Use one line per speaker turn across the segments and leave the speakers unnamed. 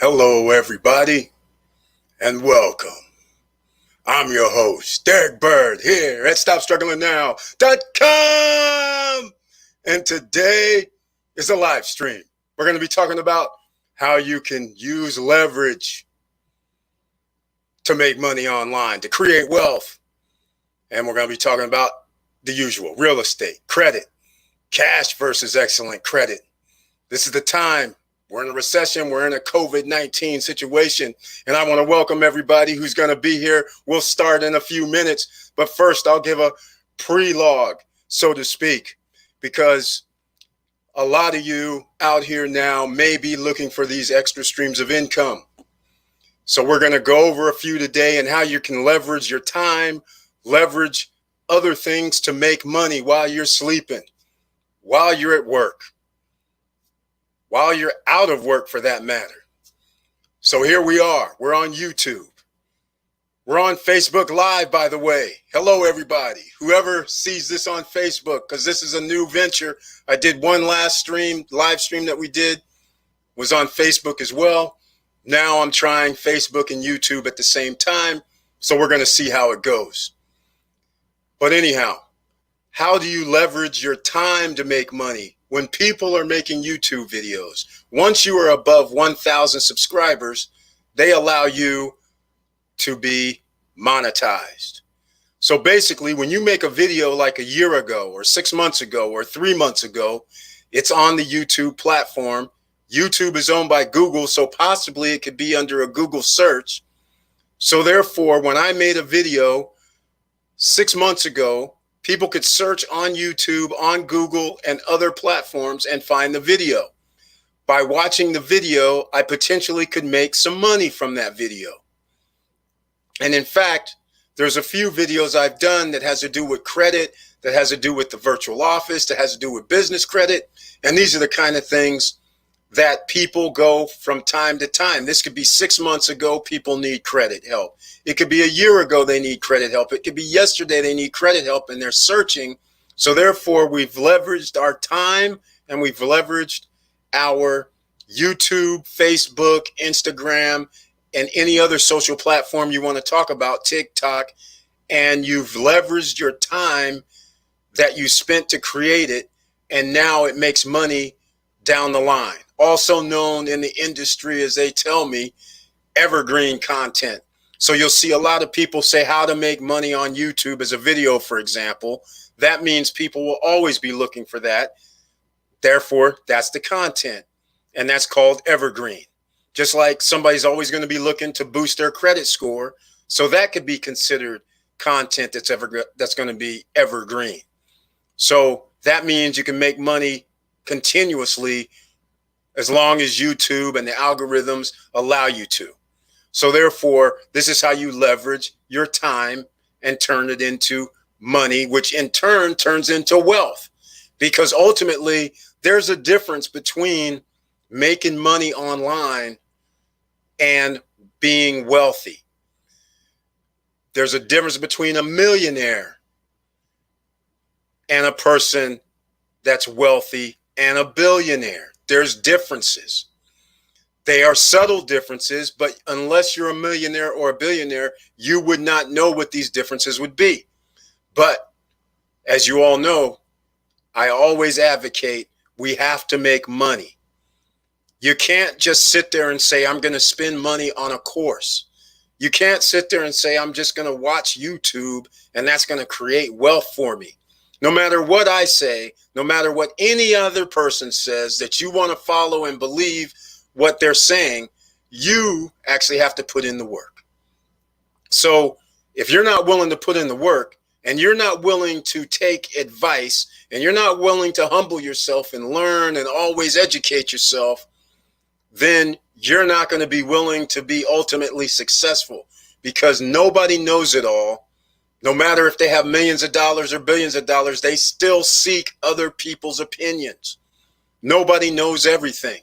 Hello, everybody, and welcome. I'm your host, Derek Bird, here at StopStrugglingNow.com. And today is a live stream. We're going to be talking about how you can use leverage to make money online, to create wealth. And we're going to be talking about the usual: real estate, credit, cash versus excellent credit. This is the time. We're in a recession. We're in a COVID-19 situation. And I want to welcome everybody who's going to be here. We'll start in a few minutes. But first, I'll give a pre-log, so to speak, because a lot of you out here now may be looking for these extra streams of income. So we're going to go over a few today and how you can leverage your time, leverage other things to make money while you're sleeping, while you're at work, while you're out of work for that matter. So here we are. We're on YouTube. We're on Facebook Live, by the way. Hello, everybody. Whoever sees this on Facebook, because this is a new venture. I did one last live stream that we did, was on Facebook as well. Now I'm trying Facebook and YouTube at the same time. So we're going to see how it goes. But anyhow, how do you leverage your time to make money? When people are making YouTube videos, once you are above 1,000 subscribers, they allow you to be monetized. So basically, when you make a video like a year ago or 6 months ago or 3 months ago, it's on the YouTube platform. YouTube is owned by Google, so possibly it could be under a Google search. So therefore, when I made a video 6 months ago, people could search on YouTube, on Google, and other platforms and find the video. By watching the video, I potentially could make some money from that video. And in fact, there's a few videos I've done that has to do with credit, that has to do with the virtual office, that has to do with business credit. And these are the kind of things that people go from time to time. This could be 6 months ago, people need credit help. It could be a year ago, they need credit help. It could be yesterday, they need credit help and they're searching. So therefore, we've leveraged our time and we've leveraged our YouTube, Facebook, Instagram, and any other social platform you want to talk about, TikTok, and you've leveraged your time that you spent to create it, and now it makes money down the line. Also known in the industry, as they tell me, evergreen content. So you'll see a lot of people say how to make money on YouTube as a video, for example. That means people will always be looking for that. Therefore, that's the content, and that's called evergreen. Just like somebody's always going to be looking to boost their credit score, so that could be considered content that's going to be evergreen. So that means you can make money continuously as long as YouTube and the algorithms allow you to. So therefore, this is how you leverage your time and turn it into money, which in turn turns into wealth. Because ultimately, there's a difference between making money online and being wealthy. There's a difference between a millionaire and a person that's wealthy and a billionaire. There's differences. They are subtle differences, but unless you're a millionaire or a billionaire, you would not know what these differences would be. But as you all know, I always advocate we have to make money. You can't just sit there and say, I'm going to spend money on a course. You can't sit there and say, I'm just going to watch YouTube and that's going to create wealth for me. No matter what I say, no matter what any other person says that you want to follow and believe what they're saying, you actually have to put in the work. So if you're not willing to put in the work and you're not willing to take advice and you're not willing to humble yourself and learn and always educate yourself, then you're not going to be willing to be ultimately successful, because nobody knows it all. No matter if they have millions of dollars or billions of dollars, they still seek other people's opinions. Nobody knows everything.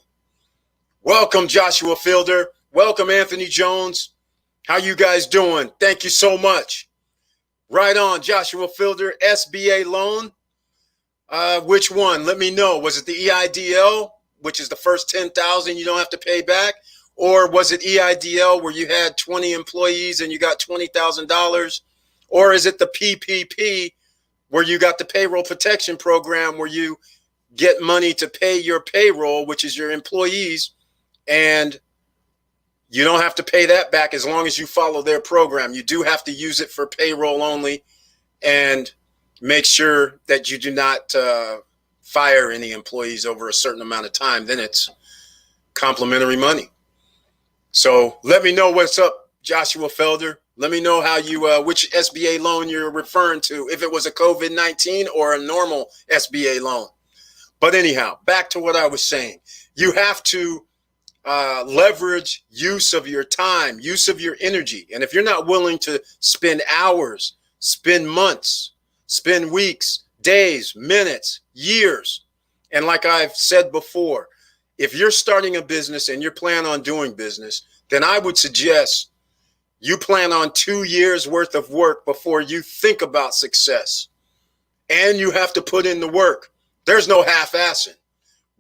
Welcome, Joshua Fielder. Welcome, Anthony Jones. How you guys doing? Thank you so much. Right on, Joshua Fielder, SBA loan. Which one? Let me know. Was it the EIDL, which is the first $10,000 you don't have to pay back? Or was it EIDL where you had 20 employees and you got $20,000? Or is it the PPP where you got the payroll protection program where you get money to pay your payroll, which is your employees, and you don't have to pay that back as long as you follow their program. You do have to use it for payroll only, and make sure that you do not fire any employees over a certain amount of time. Then it's complimentary money. So let me know what's up, Joshua Felder. Let me know how you, which SBA loan you're referring to, if it was a COVID-19 or a normal SBA loan. But anyhow, back to what I was saying. You have to leverage use of your time, use of your energy. And if you're not willing to spend hours, spend months, spend weeks, days, minutes, years, and like I've said before, if you're starting a business and you're planning on doing business, then I would suggest you plan on 2 years worth of work before you think about success. And you have to put in the work. There's no half-assing.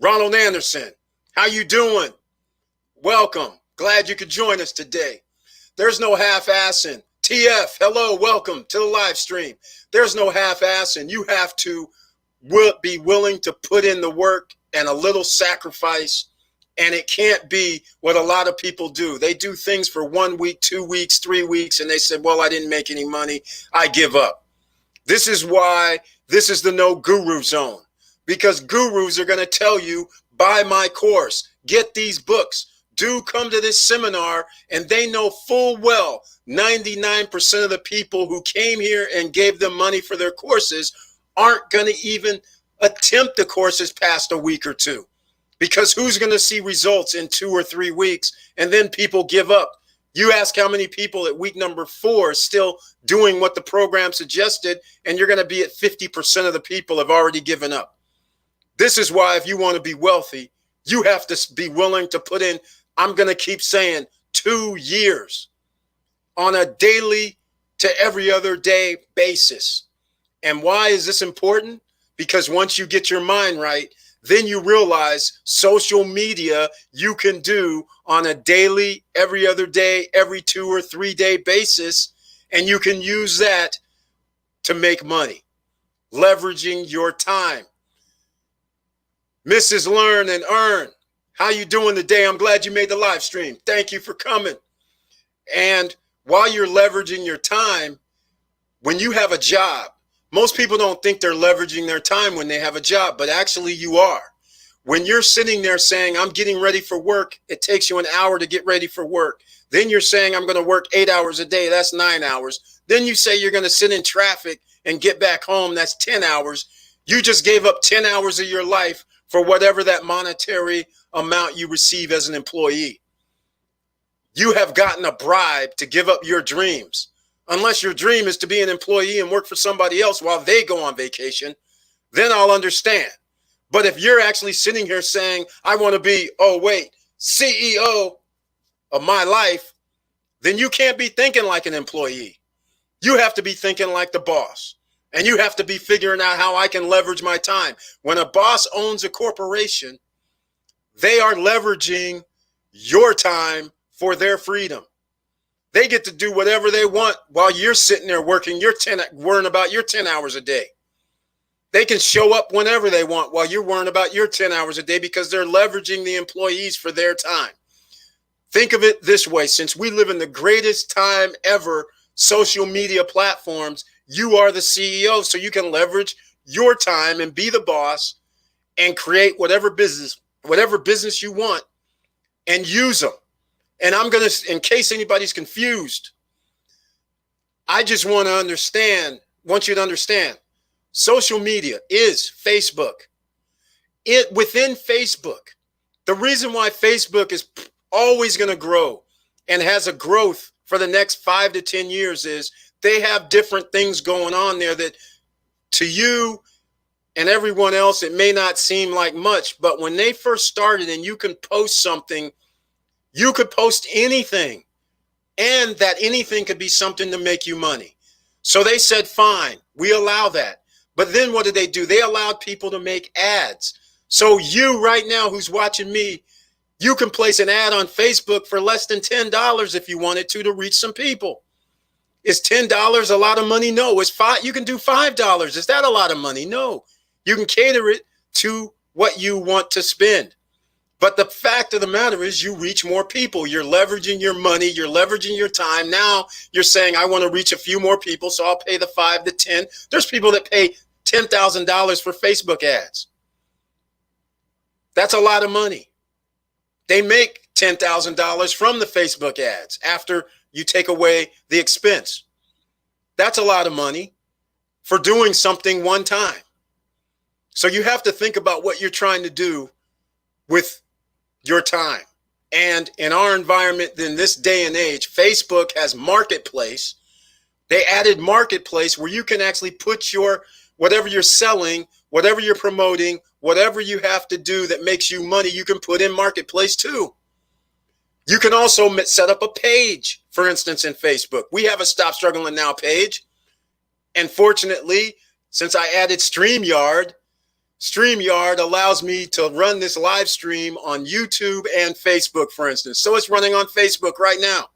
Ronald Anderson, how you doing? Welcome. Glad you could join us today. There's no half-assing. TF, hello, welcome to the live stream. There's no half-assing. You have to be willing to put in the work and a little sacrifice. And it can't be what a lot of people do. They do things for 1 week, 2 weeks, 3 weeks, and they said, well, I didn't make any money. I give up. This is why this is the no guru zone, because gurus are going to tell you, buy my course, get these books, do come to this seminar, and they know full well 99% of the people who came here and gave them money for their courses aren't going to even attempt the courses past a week or two. Because who's going to see results in 2 or 3 weeks and then people give up? You ask how many people at week number 4 are still doing what the program suggested, and you're going to be at 50% of the people have already given up. This is why if you want to be wealthy, you have to be willing to put in, I'm going to keep saying, 2 years on a daily to every other day basis. And why is this important? Because once you get your mind right, then you realize social media you can do on a daily, every other day, every 2 or 3 day basis, and you can use that to make money, leveraging your time. Mrs. Learn and Earn, how you doing today? I'm glad you made the live stream. Thank you for coming. And while you're leveraging your time, when you have a job, most people don't think they're leveraging their time when they have a job, but actually you are. When you're sitting there saying, I'm getting ready for work, it takes you an hour to get ready for work. Then you're saying, I'm going to work 8 hours a day. That's 9 hours. Then you say you're going to sit in traffic and get back home. That's 10 hours. You just gave up 10 hours of your life for whatever that monetary amount you receive as an employee. You have gotten a bribe to give up your dreams. Unless your dream is to be an employee and work for somebody else while they go on vacation, then I'll understand. But if you're actually sitting here saying, I want to be, CEO of my life, then you can't be thinking like an employee. You have to be thinking like the boss. And you have to be figuring out how I can leverage my time. When a boss owns a corporation, they are leveraging your time for their freedom. They get to do whatever they want while you're sitting there working worrying about your 10 hours a day. They can show up whenever they want while you're worrying about your 10 hours a day because they're leveraging the employees for their time. Think of it this way. Since we live in the greatest time ever, social media platforms, you are the CEO, so you can leverage your time and be the boss and create whatever business you want and use them. And I'm going to, in case anybody's confused, I just want you to understand, social media is Facebook. Within Facebook, the reason why Facebook is always going to grow and has a growth for the next 5 to 10 years is they have different things going on there that to you and everyone else, it may not seem like much, but when they first started and you can post something, you could post anything, and that anything could be something to make you money. So they said, fine, we allow that. But then what did they do? They allowed people to make ads. So you right now who's watching me, You can place an ad on Facebook for less than $10 if you wanted to reach some people. Is $10 a lot of money? No. Is five? You can do $5. Is that a lot of money? No. You can cater it to what you want to spend. But the fact of the matter is you reach more people. You're leveraging your money. You're leveraging your time. Now you're saying, I want to reach a few more people, so I'll pay the 5 to 10. There's people that pay $10,000 for Facebook ads. That's a lot of money. They make $10,000 from the Facebook ads after you take away the expense. That's a lot of money for doing something one time. So you have to think about what you're trying to do with your time. And in our environment, in this day and age, Facebook has Marketplace. They added Marketplace where you can actually put your whatever you're selling, whatever you're promoting, whatever you have to do that makes you money, you can put in Marketplace too. You can also set up a page, for instance, in Facebook. We have a Stop Struggling Now page. And fortunately, since I added StreamYard allows me to run this live stream on YouTube and Facebook, for instance. So it's running on Facebook right now.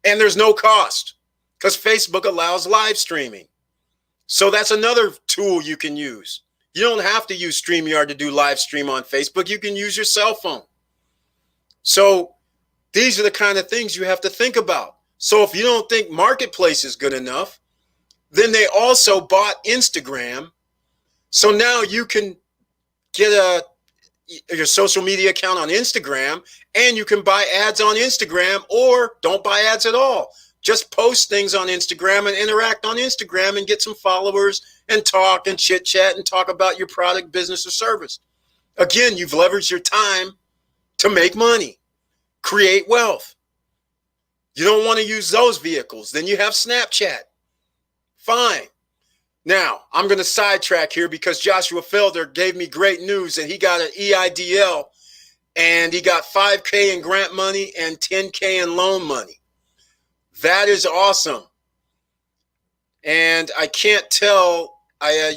And there's no cost because Facebook allows live streaming. So that's another tool you can use. You don't have to use StreamYard to do live stream on Facebook. You can use your cell phone. So these are the kind of things you have to think about. So if you don't think Marketplace is good enough, then they also bought Instagram. So now you can get your social media account on Instagram and you can buy ads on Instagram, or don't buy ads at all. Just post things on Instagram and interact on Instagram and get some followers and talk and chit chat and talk about your product, business, or service. Again, you've leveraged your time to make money, create wealth. You don't want to use those vehicles. Then you have Snapchat. Fine. Now, I'm going to sidetrack here because Joshua Felder gave me great news that he got an EIDL and he got $5K in grant money and $10K in loan money. That is awesome. And I can't tell,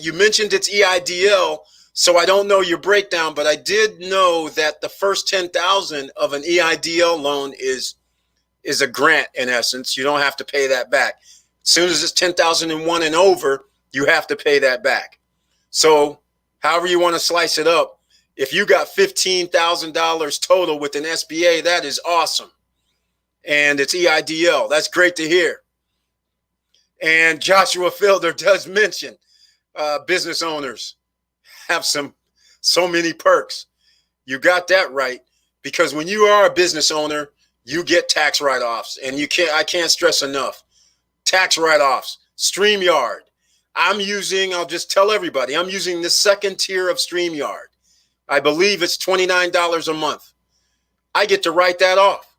you mentioned it's EIDL, so I don't know your breakdown, but I did know that the first $10,000 of an EIDL loan is a grant in essence. You don't have to pay that back. As soon as it's 10,001 and over, you have to pay that back. So however you want to slice it up, if you got $15,000 total with an SBA, that is awesome. And it's EIDL. That's great to hear. And Joshua Felder does mention business owners have so many perks. You got that right, because when you are a business owner, you get tax write-offs, and I can't stress enough. Tax write-offs, StreamYard. I'll just tell everybody, I'm using the second tier of StreamYard. I believe it's $29 a month. I get to write that off.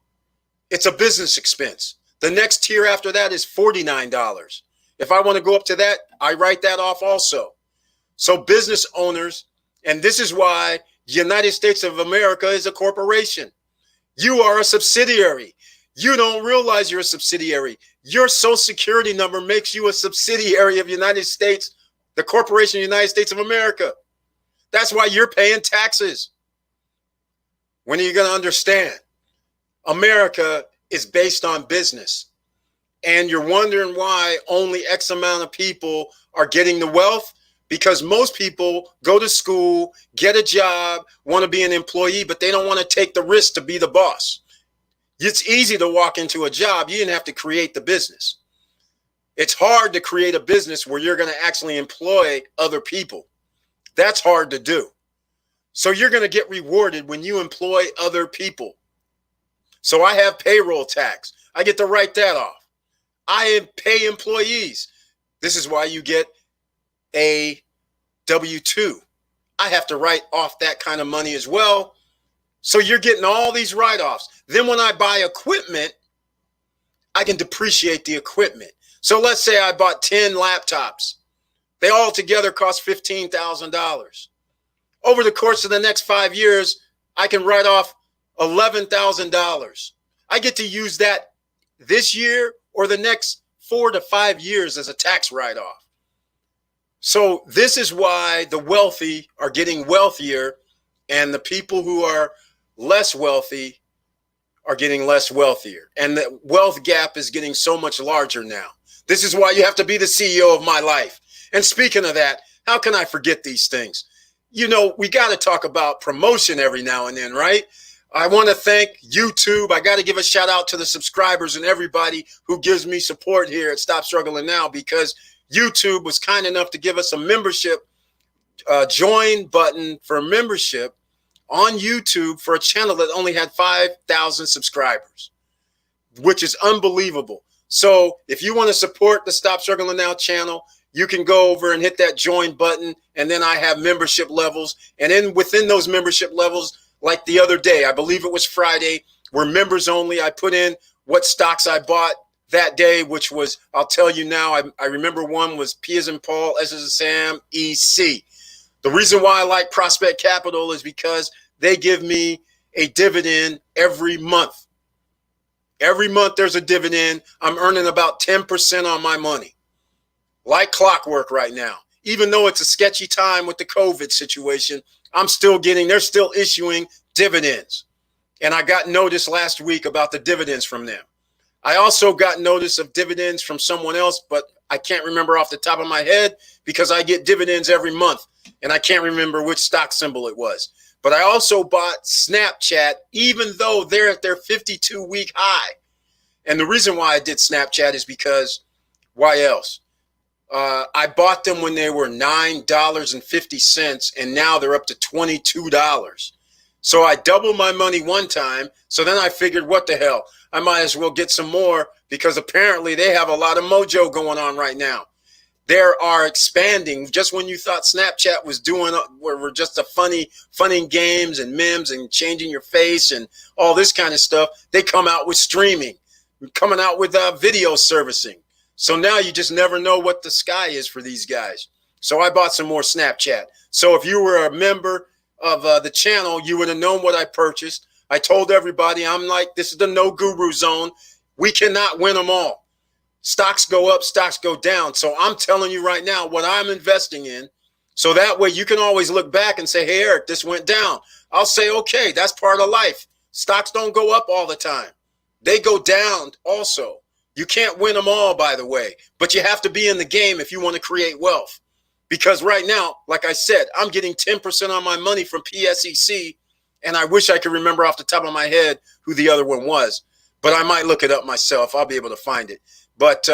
It's a business expense. The next tier after that is $49. If I want to go up to that, I write that off also. So business owners, and this is why United States of America is a corporation. You are a subsidiary. You don't realize you're a subsidiary. Your social security number makes you a subsidiary of United States, the corporation United States of America. That's why you're paying taxes. When are you going to understand? America is based on business. And you're wondering why only X amount of people are getting the wealth? Because most people go to school, get a job, want to be an employee, but they don't want to take the risk to be the boss. It's easy to walk into a job. You didn't have to create the business. It's hard to create a business where you're going to actually employ other people. That's hard to do. So you're going to get rewarded when you employ other people. So I have payroll tax. I get to write that off. I pay employees. This is why you get a W-2. I have to write off that kind of money as well. So you're getting all these write-offs. Then when I buy equipment, I can depreciate the equipment. So let's say I bought 10 laptops. They all together cost $15,000. Over the course of the next 5 years, I can write off $11,000. I get to use that this year or the next 4 to 5 years as a tax write-off. So this is why the wealthy are getting wealthier, and the people who are less wealthy are getting less wealthier. And the wealth gap is getting so much larger now. This is why you have to be the CEO of my life. And speaking of that, how can I forget these things? You know, we got to talk about promotion every now and then, right? I want to thank YouTube. I got to give a shout out to the subscribers and everybody who gives me support here at Stop Struggling Now, because YouTube was kind enough to give us a membership join button for membership on YouTube for a channel that only had 5,000 subscribers, which is unbelievable. So if you want to support the Stop Struggling Now channel, you can go over and hit that join button. And then I have membership levels. And then within those membership levels, like the other day, I believe it was Friday, we're members only. I put in what stocks I bought that day, which was, I'll tell you now, I remember one was P as in Paul, S as in Sam, EC. The reason why I like Prospect Capital is because they give me a dividend every month. Every month there's a dividend. I'm earning about 10% on my money. Like clockwork right now. Even though it's a sketchy time with the COVID situation, they're still issuing dividends. And I got notice last week about the dividends from them. I also got notice of dividends from someone else, but I can't remember off the top of my head because I get dividends every month and I can't remember which stock symbol it was. But I also bought Snapchat, even though they're at their 52-week high. And the reason why I did Snapchat is because why else? I bought them when they were $9.50 and now they're up to $22. So I doubled my money one time. So then I figured, what the hell? I might as well get some more because apparently they have a lot of mojo going on right now. They are expanding. Just when you thought Snapchat was doing were just a funny games and memes and changing your face and all this kind of stuff, they come out with streaming, coming out with video servicing. So now you just never know what the sky is for these guys. So I bought some more Snapchat. So if you were a member of the channel, you would have known what I purchased. I told everybody, I'm like, this is the no guru zone. We cannot win them all. Stocks go up, stocks go down. So I'm telling you right now what I'm investing in. So that way you can always look back and say, hey, Eric, this went down. I'll say, okay, that's part of life. Stocks don't go up all the time. They go down also. You can't win them all, by the way, but you have to be in the game if you want to create wealth. Because right now, like I said, I'm getting 10% on my money from PSEC, and I wish I could remember off the top of my head who the other one was, but I might look it up myself. I'll be able to find it. But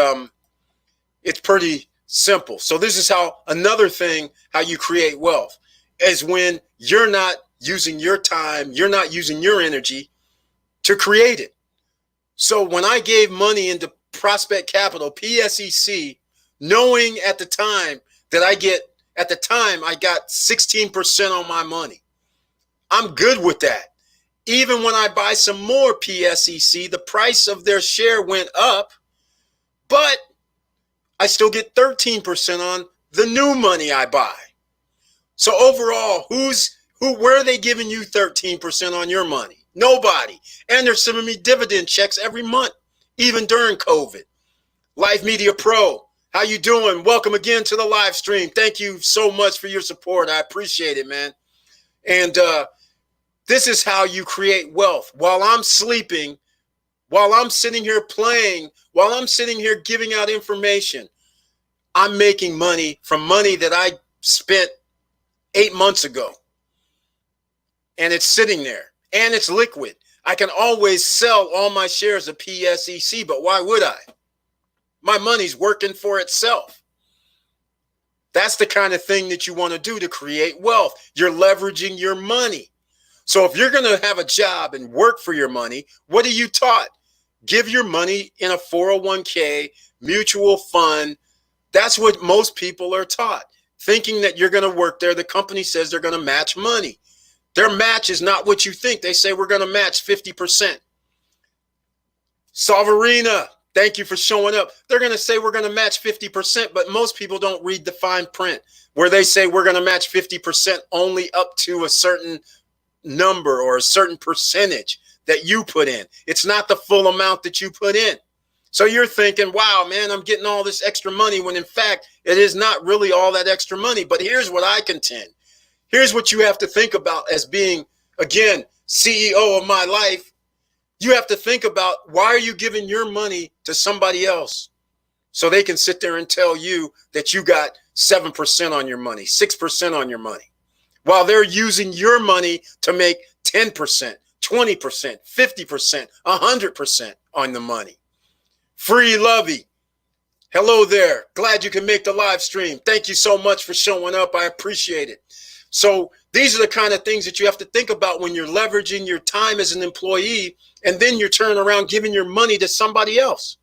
it's pretty simple. So this is how another thing, how you create wealth is when you're not using your time, you're not using your energy to create it. So when I gave money into Prospect Capital, PSEC, knowing at the time that I got 16% on my money. I'm good with that. Even when I buy some more PSEC, the price of their share went up, but I still get 13% on the new money I buy. So overall, where are they giving you 13% on your money? Nobody. And they're sending me dividend checks every month, even during COVID. Life Media Pro, how you doing? Welcome again to the live stream. Thank you so much for your support. I appreciate it, man. And this is how you create wealth. While I'm sleeping, while I'm sitting here playing, while I'm sitting here giving out information, I'm making money from money that I spent 8 months ago. And it's sitting there. And it's liquid. I can always sell all my shares of PSEC, but why would I? My money's working for itself. That's the kind of thing that you want to do to create wealth. You're leveraging your money. So if you're going to have a job and work for your money, what are you taught? Give your money in a 401k, mutual fund. That's what most people are taught, thinking that you're going to work there. The company says they're going to match money. Their match is not what you think. They say we're going to match 50%. Salvarina, thank you for showing up. They're going to say we're going to match 50%, but most people don't read the fine print where they say we're going to match 50% only up to a certain number or a certain percentage that you put in. It's not the full amount that you put in. So you're thinking, wow, man, I'm getting all this extra money when in fact it is not really all that extra money. But here's what I contend. Here's what you have to think about as being, again, CEO of my life, you have to think about, why are you giving your money to somebody else so they can sit there and tell you that you got 7% on your money, 6% on your money, while they're using your money to make 10%, 20%, 50%, 100% on the money. Free Lovey, hello there. Glad you can make the live stream. Thank you so much for showing up. I appreciate it. So these are the kind of things that you have to think about when you're leveraging your time as an employee, and then you're turning around giving your money to somebody else.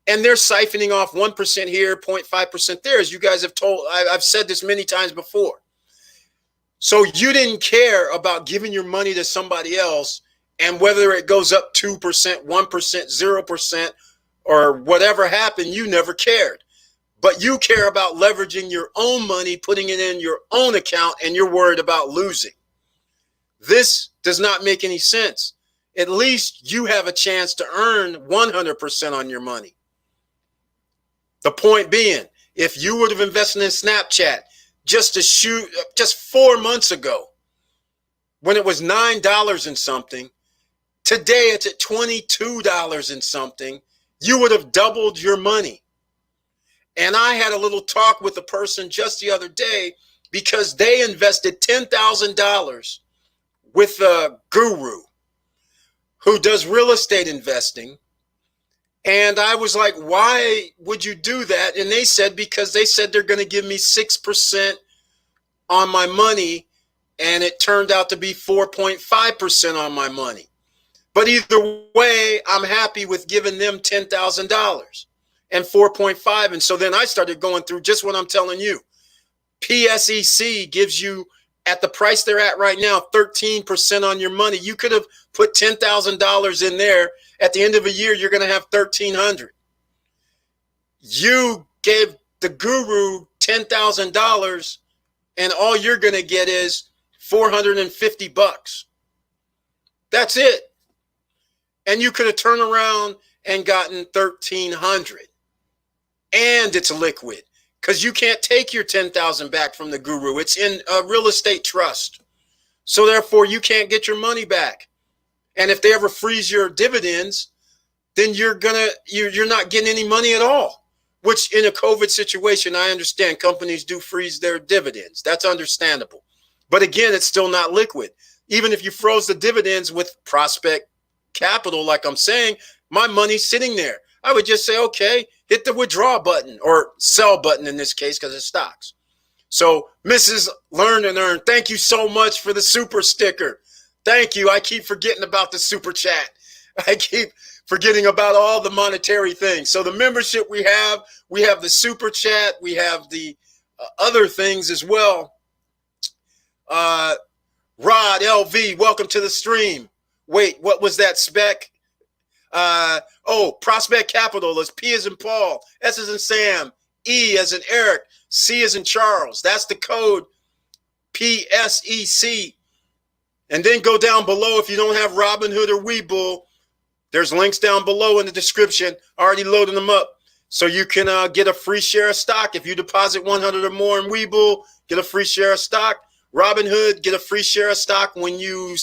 And they're siphoning off 1% here, 0.5% there. As you guys have told, I've said this many times before. So you didn't care about giving your money to somebody else, and whether it goes up 2%, 1%, 0%, or whatever happened, you never cared. But you care about leveraging your own money, putting it in your own account, and you're worried about losing. This does not make any sense. At least you have a chance to earn 100% on your money. The point being, if you would have invested in Snapchat just 4 months ago, when it was $9 and something, today it's at $22 and something, you would have doubled your money. And I had a little talk with a person just the other day because they invested $10,000 with a guru who does real estate investing. And I was like, why would you do that? And they said, because they said they're going to give me 6% on my money. And it turned out to be 4.5% on my money. But either way, I'm happy with giving them $10,000 and 4.5. And so then I started going through just what I'm telling you. PSEC gives you, at the price they're at right now, 13% on your money. You could have put $10,000 in there. At the end of a year, you're going to have $1,300. You gave the guru $10,000, and all you're going to get is $450. That's it. And you could have turned around and gotten $1,300. And it's liquid, because you can't take your $10,000 back from the guru. It's in a real estate trust. So therefore, you can't get your money back. And if they ever freeze your dividends, then you're not getting any money at all. Which, in a COVID situation, I understand companies do freeze their dividends. That's understandable. But again, it's still not liquid. Even if you froze the dividends with Prospect Capital, like I'm saying, my money's sitting there. I would just say, okay, hit the withdraw button, or sell button in this case, because it's stocks. So Mrs. Learn and Earn, thank you so much for the super sticker. Thank you. I keep forgetting about the super chat. I keep forgetting about all the monetary things. So the membership we have the super chat, we have the other things as well. Rod LV, welcome to the stream. Wait, what was that spec? Prospect Capital is P as in Paul, S as in Sam, E as in Eric, C as in Charles. That's the code, PSEC. And then go down below. If you don't have Robinhood or Webull, there's links down below in the description. Already loading them up. So you can get a free share of stock. If you deposit 100 or more in Webull, get a free share of stock. Robinhood, get a free share of stock when you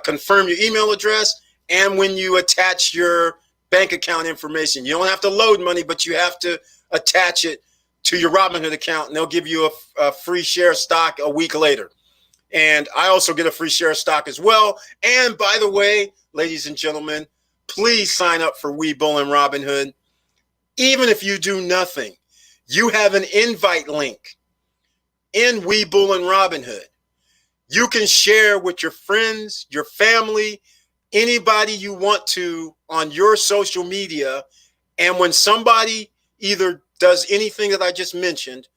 confirm your email address and when you attach your bank account information. You don't have to load money, but you have to attach it to your Robinhood account, and they'll give you a free share of stock a week later. And I also get a free share of stock as well. And by the way, ladies and gentlemen, please sign up for Webull and Robinhood. Even if you do nothing, you have an invite link in Webull and Robinhood. You can share with your friends, your family, anybody you want to on your social media. And when somebody either does anything that I just mentioned,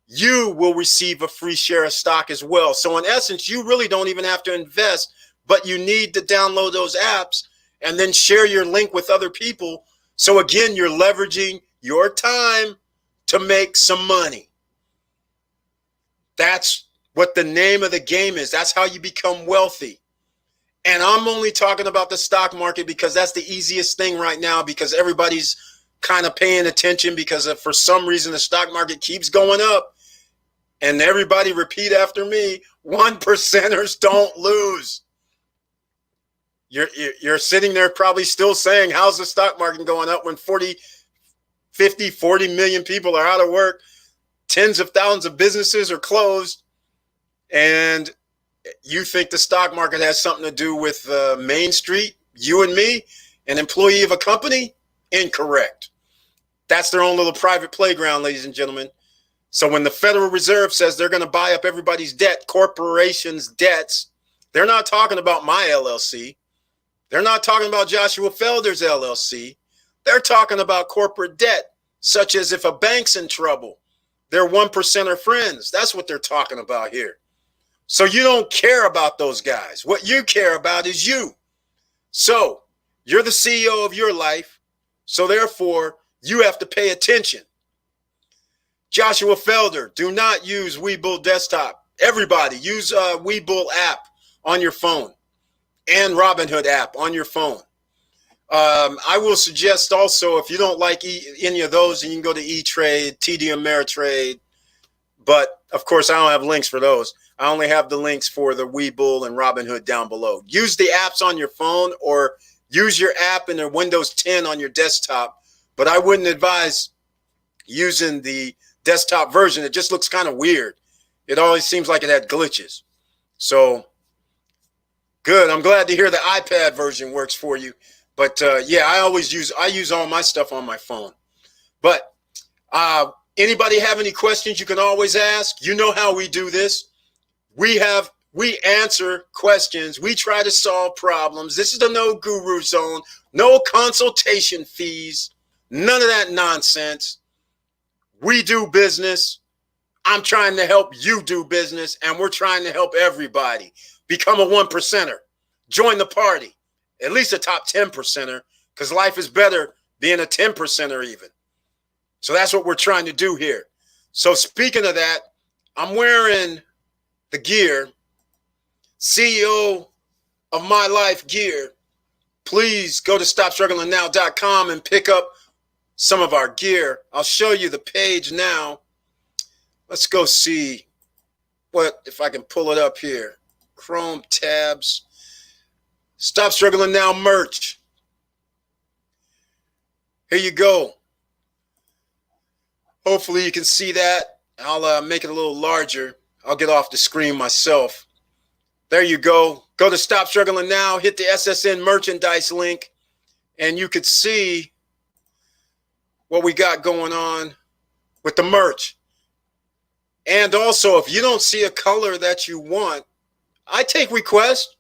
you will receive a free share of stock as well. So in essence, you really don't even have to invest, but you need to download those apps and then share your link with other people. So again, you're leveraging your time to make some money. That's what the name of the game is. That's how you become wealthy. And I'm only talking about the stock market because that's the easiest thing right now, because everybody's kind of paying attention because for some reason the stock market keeps going up. And everybody repeat after me, 1%ers don't lose. You're sitting there probably still saying, how's the stock market going up when 40 million people are out of work, tens of thousands of businesses are closed, and you think the stock market has something to do with Main Street, you and me, an employee of a company? Incorrect. That's their own little private playground, ladies and gentlemen. So when the Federal Reserve says they're going to buy up everybody's debt, corporations' debts, they're not talking about my LLC. They're not talking about Joshua Felder's LLC. They're talking about corporate debt, such as if a bank's in trouble, they're 1%er friends. That's what they're talking about here. So you don't care about those guys. What you care about is you. So you're the CEO of your life. So therefore, you have to pay attention. Joshua Felder, do not use Webull Desktop. Everybody, use Webull app on your phone and Robinhood app on your phone. I will suggest also, if you don't like any of those, and you can go to E-Trade, TD Ameritrade. But, of course, I don't have links for those. I only have the links for the Webull and Robinhood down below. Use the apps on your phone or use your app in the Windows 10 on your desktop. But I wouldn't advise using the desktop version. It just looks kind of weird. It always seems like it had glitches. So, good. I'm glad to hear the iPad version works for you. But yeah, I use all my stuff on my phone. But anybody have any questions, you can always ask. You know how we do this. We answer questions. We try to solve problems. This is the no guru zone. No consultation fees. None of that nonsense. We do business. I'm trying to help you do business, and we're trying to help everybody become a 1%er. Join the party. At least a top 10%er, because life is better being a 10%er even. So that's what we're trying to do here. So speaking of that, I'm wearing the gear, CEO of My Life gear. Please go to StopStrugglingNow.com and pick up some of our gear. I'll show you the page now. Let's go see what, if I can pull it up here. Chrome tabs. Stop Struggling Now merch. Here you go. Hopefully you can see that. I'll make it a little larger. I'll get off the screen myself. There you go. Go to Stop Struggling Now, hit the SSN merchandise link, and you could see what we got going on with the merch. And also, if you don't see a color that you want, I take requests.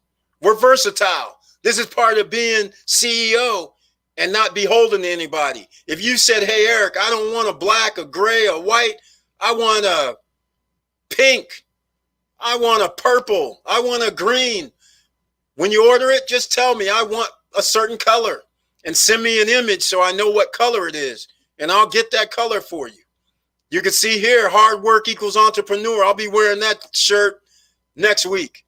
We're versatile. This is part of being CEO and not beholden to anybody. If you said, hey, Eric, I don't want a black, a gray, a white. I want a pink. I want a purple. I want a green. When you order it, just tell me I want a certain color and send me an image so I know what color it is. And I'll get that color for you. You can see here, hard work equals entrepreneur. I'll be wearing that shirt next week.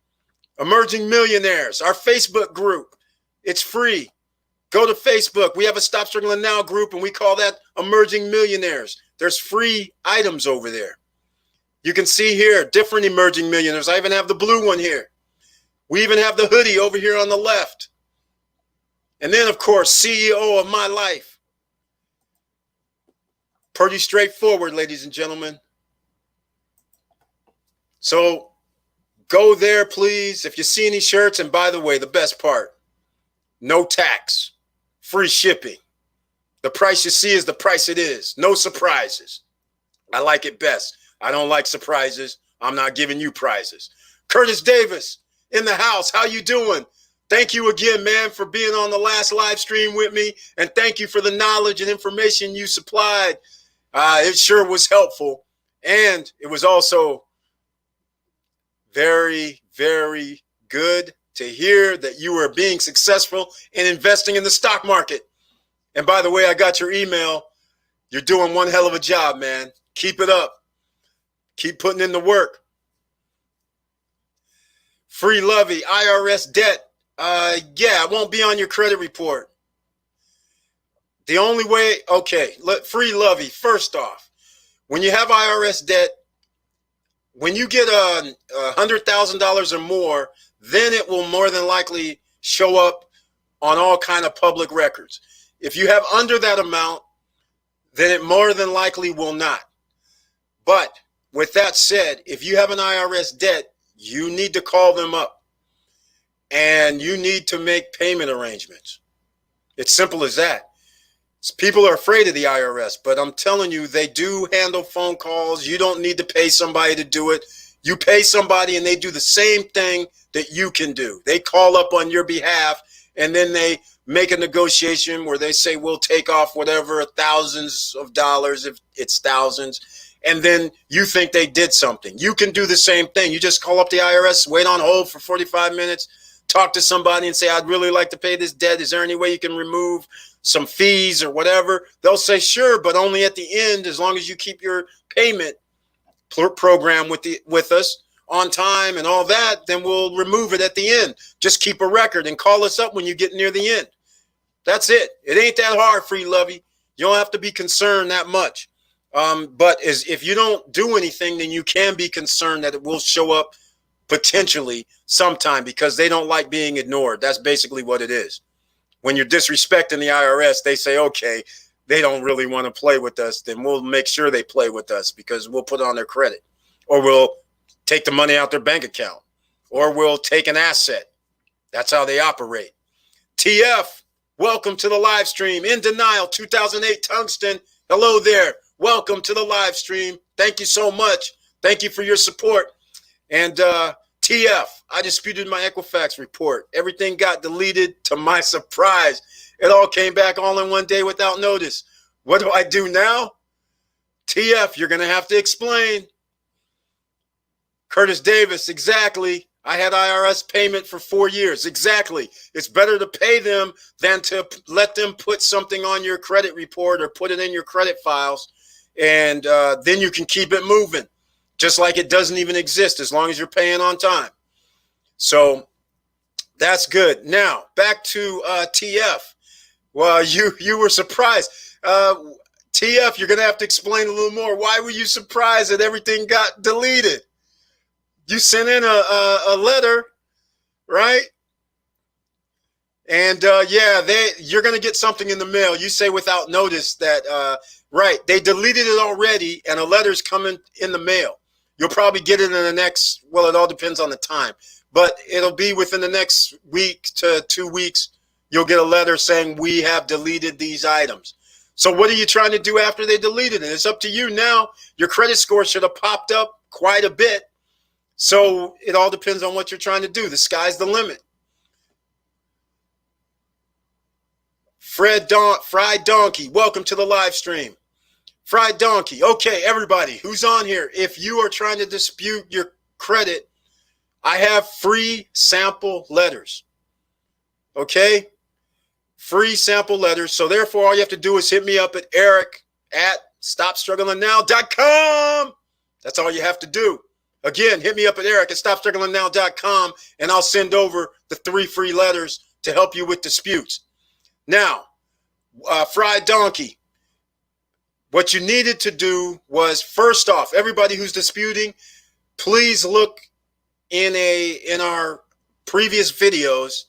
Emerging Millionaires, our Facebook group. It's free. Go to Facebook. We have a Stop Struggling Now group, and we call that Emerging Millionaires. There's free items over there. You can see here, different emerging millionaires. I even have the blue one here. We even have the hoodie over here on the left. And then, of course, CEO of My Life. Pretty straightforward, ladies and gentlemen. So go there, please. If you see any shirts, and by the way, the best part, no tax, free shipping. The price you see is the price it is. No surprises. I like it best. I don't like surprises. I'm not giving you prizes. Curtis Davis in the house. How you doing? Thank you again, man, for being on the last live stream with me. And thank you for the knowledge and information you supplied. It sure was helpful. And it was also very, very good to hear that you were being successful in investing in the stock market. And by the way, I got your email. You're doing one hell of a job, man. Keep it up. Keep putting in the work. Free Lovey, IRS debt. Yeah, it won't be on your credit report. The only way, okay, Free Lovey, first off, when you have IRS debt, when you get $100,000 or more, then it will more than likely show up on all kind of public records. If you have under that amount, then it more than likely will not. But with that said, if you have an IRS debt, you need to call them up and you need to make payment arrangements. It's simple as that. People are afraid of the IRS, but I'm telling you, they do handle phone calls. You don't need to pay somebody to do it. You pay somebody and they do the same thing that you can do. They call up on your behalf and then they make a negotiation where they say, we'll take off whatever, thousands of dollars, if it's thousands. And then you think they did something. You can do the same thing. You just call up the IRS, wait on hold for 45 minutes, talk to somebody and say, I'd really like to pay this debt. Is there any way you can remove some fees or whatever? They'll say, sure, but only at the end, as long as you keep your payment program with us on time and all that, then we'll remove it at the end. Just keep a record and call us up when you get near the end. That's it. It ain't that hard, Free Lovey. You don't have to be concerned that much. But if you don't do anything, then you can be concerned that it will show up potentially sometime because they don't like being ignored. That's basically what it is. When you're disrespecting the IRS, they say, okay, they don't really want to play with us, then we'll make sure they play with us because we'll put it on their credit, or we'll take the money out their bank account, or we'll take an asset. That's how they operate. TF, welcome to the live stream. In Denial 2008 Tungsten. Hello there. Welcome to the live stream. Thank you so much. Thank you for your support. And TF, I disputed my Equifax report. Everything got deleted to my surprise. It all came back all in one day without notice. What do I do now? TF, you're going to have to explain. Curtis Davis, exactly. I had IRS payment for 4 years. Exactly. It's better to pay them than to let them put something on your credit report or put it in your credit files. And then you can keep it moving, just like it doesn't even exist as long as you're paying on time. So that's good. Now, back to TF. Well, you were surprised. TF, you're going to have to explain a little more. Why were you surprised that everything got deleted? You sent in a letter, right? And yeah, you're going to get something in the mail. You say without notice that, right, they deleted it already and a letter's coming in the mail. You'll probably get it in the next, well, it all depends on the time, but it'll be within the next week to 2 weeks. You'll get a letter saying we have deleted these items. So what are you trying to do after they deleted it? It's up to you now. Your credit score should have popped up quite a bit. So it all depends on what you're trying to do. The sky's the limit. Fried Donkey, welcome to the live stream. Fried Donkey. Okay, everybody who's on here, if you are trying to dispute your credit, I have free sample letters. Okay? Free sample letters. So therefore, all you have to do is hit me up at eric@stopstrugglingnow.com. That's all you have to do. Again, hit me up at eric@stopstrugglingnow.com and I'll send over the 3 free letters to help you with disputes. Now, Fried Donkey, what you needed to do was, first off, everybody who's disputing, please look in our previous videos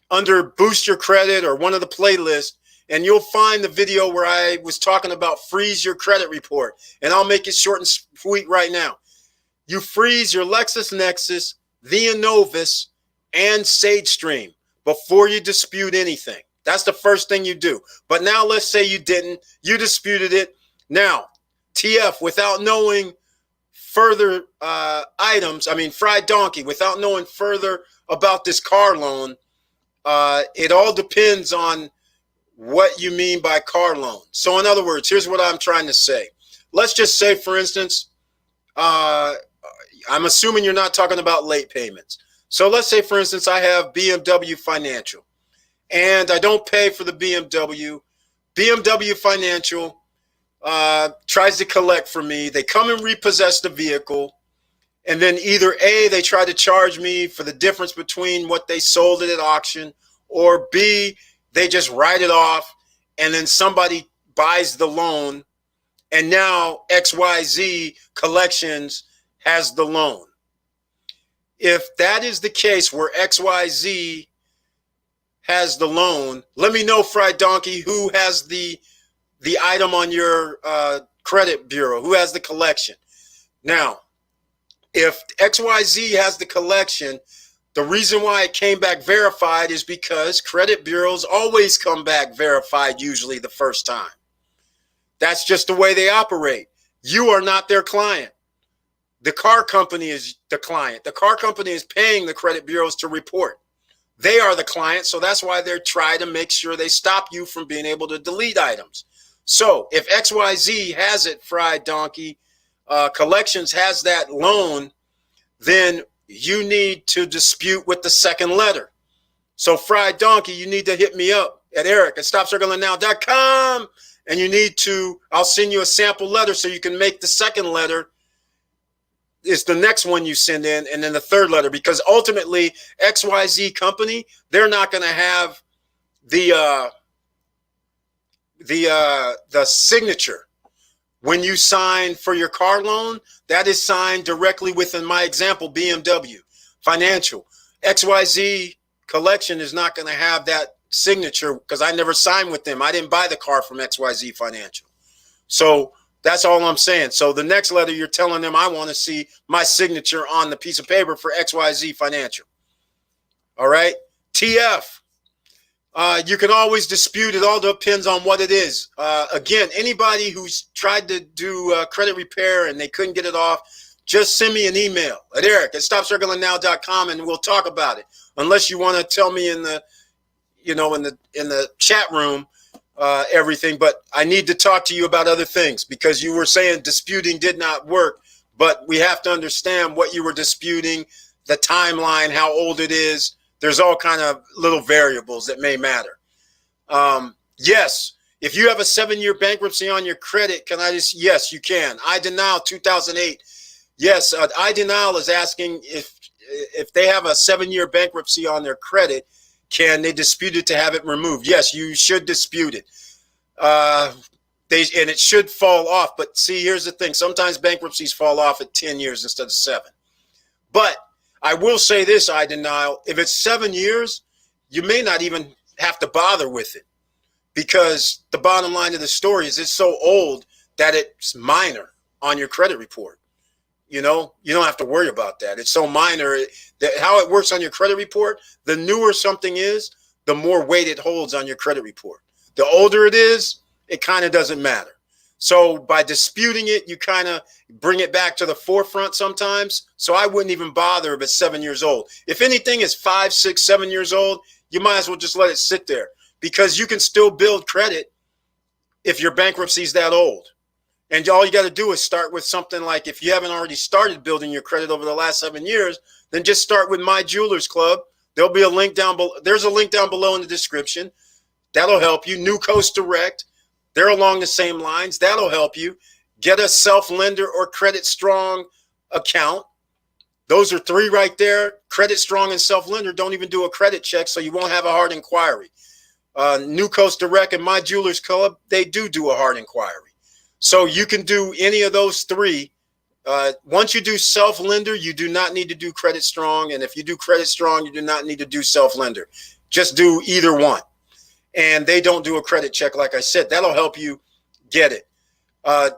under Boost Your Credit or one of the playlists, and you'll find the video where I was talking about freeze your credit report. And I'll make it short and sweet right now. You freeze your LexisNexis, the Innovis, and SageStream before you dispute anything. That's the first thing you do. But now let's say you didn't. You disputed it. Now, TF, without knowing further Fried Donkey, without knowing further about this car loan, it all depends on what you mean by car loan. So in other words, here's what I'm trying to say. Let's just say, for instance, I'm assuming you're not talking about late payments. So let's say, for instance, I have BMW Financial and I don't pay for the BMW. BMW Financial tries to collect from me. They come and repossess the vehicle. And then either A, they try to charge me for the difference between what they sold it at auction, or B, they just write it off and then somebody buys the loan and now XYZ Collections has the loan. If that is the case where XYZ has the loan, let me know, Fried Donkey, who has the item on your credit bureau, who has the collection. Now, if XYZ has the collection, the reason why it came back verified is because credit bureaus always come back verified usually the first time. That's just the way they operate. You are not their client. The car company is the client. The car company is paying the credit bureaus to report. They are the client, so that's why they're trying to make sure they stop you from being able to delete items. So if XYZ has it, Fried Donkey, Collections has that loan, then you need to dispute with the second letter. So Fried Donkey, you need to hit me up at eric@stopcirclingnow.com, and you need to, I'll send you a sample letter so you can make the second letter is the next one you send in, and then the third letter, because ultimately XYZ company, they're not going to have the signature. When you sign for your car loan, that is signed directly within my example, BMW Financial. XYZ Collection is not going to have that signature because I never signed with them. I didn't buy the car from XYZ Financial. So that's all I'm saying. So the next letter, you're telling them I want to see my signature on the piece of paper for XYZ Financial. All right. TF. You can always dispute. It all depends on what it is. Again, anybody who's tried to do credit repair and they couldn't get it off, just send me an email at eric@stopcirclingnow.com and we'll talk about it. Unless you want to tell me in the, in the chat room everything, but I need to talk to you about other things because you were saying disputing did not work, but we have to understand what you were disputing, the timeline, how old it is. There's all kind of little variables that may matter. Yes, if you have a 7-year bankruptcy on your credit, can I just, yes, you can. iDenial 2008. Yes, iDenial is asking if they have a 7-year bankruptcy on their credit, can they dispute it to have it removed? Yes, you should dispute it. And it should fall off. But see, here's the thing. Sometimes bankruptcies fall off at 10 years instead of 7. But I will say this, iDenial, if it's 7 years, you may not even have to bother with it because the bottom line of the story is it's so old that it's minor on your credit report. You don't have to worry about that. It's so minor that how it works on your credit report, the newer something is, the more weight it holds on your credit report. The older it is, it kind of doesn't matter. So by disputing it, you kind of bring it back to the forefront sometimes. So I wouldn't even bother if it's 7 years old. If anything is 5, 6, 7 years old, you might as well just let it sit there because you can still build credit if your bankruptcy is that old. And all you got to do is start with something like, if you haven't already started building your credit over the last 7 years, then just start with My Jewelers Club. There'll be a link down below. There's a link down below in the description. That'll help you. New Coast Direct. They're along the same lines. That'll help you. Get a self-lender or Credit Strong account. Those are 3 right there. Credit Strong and self-lender don't even do a credit check, so you won't have a hard inquiry. New Coast Direct and My Jewelers Club, they do a hard inquiry. So you can do any of those 3. Once you do self-lender, you do not need to do Credit Strong. And if you do Credit Strong, you do not need to do self-lender. Just do either one. And they don't do a credit check, like I said. That'll help you get it.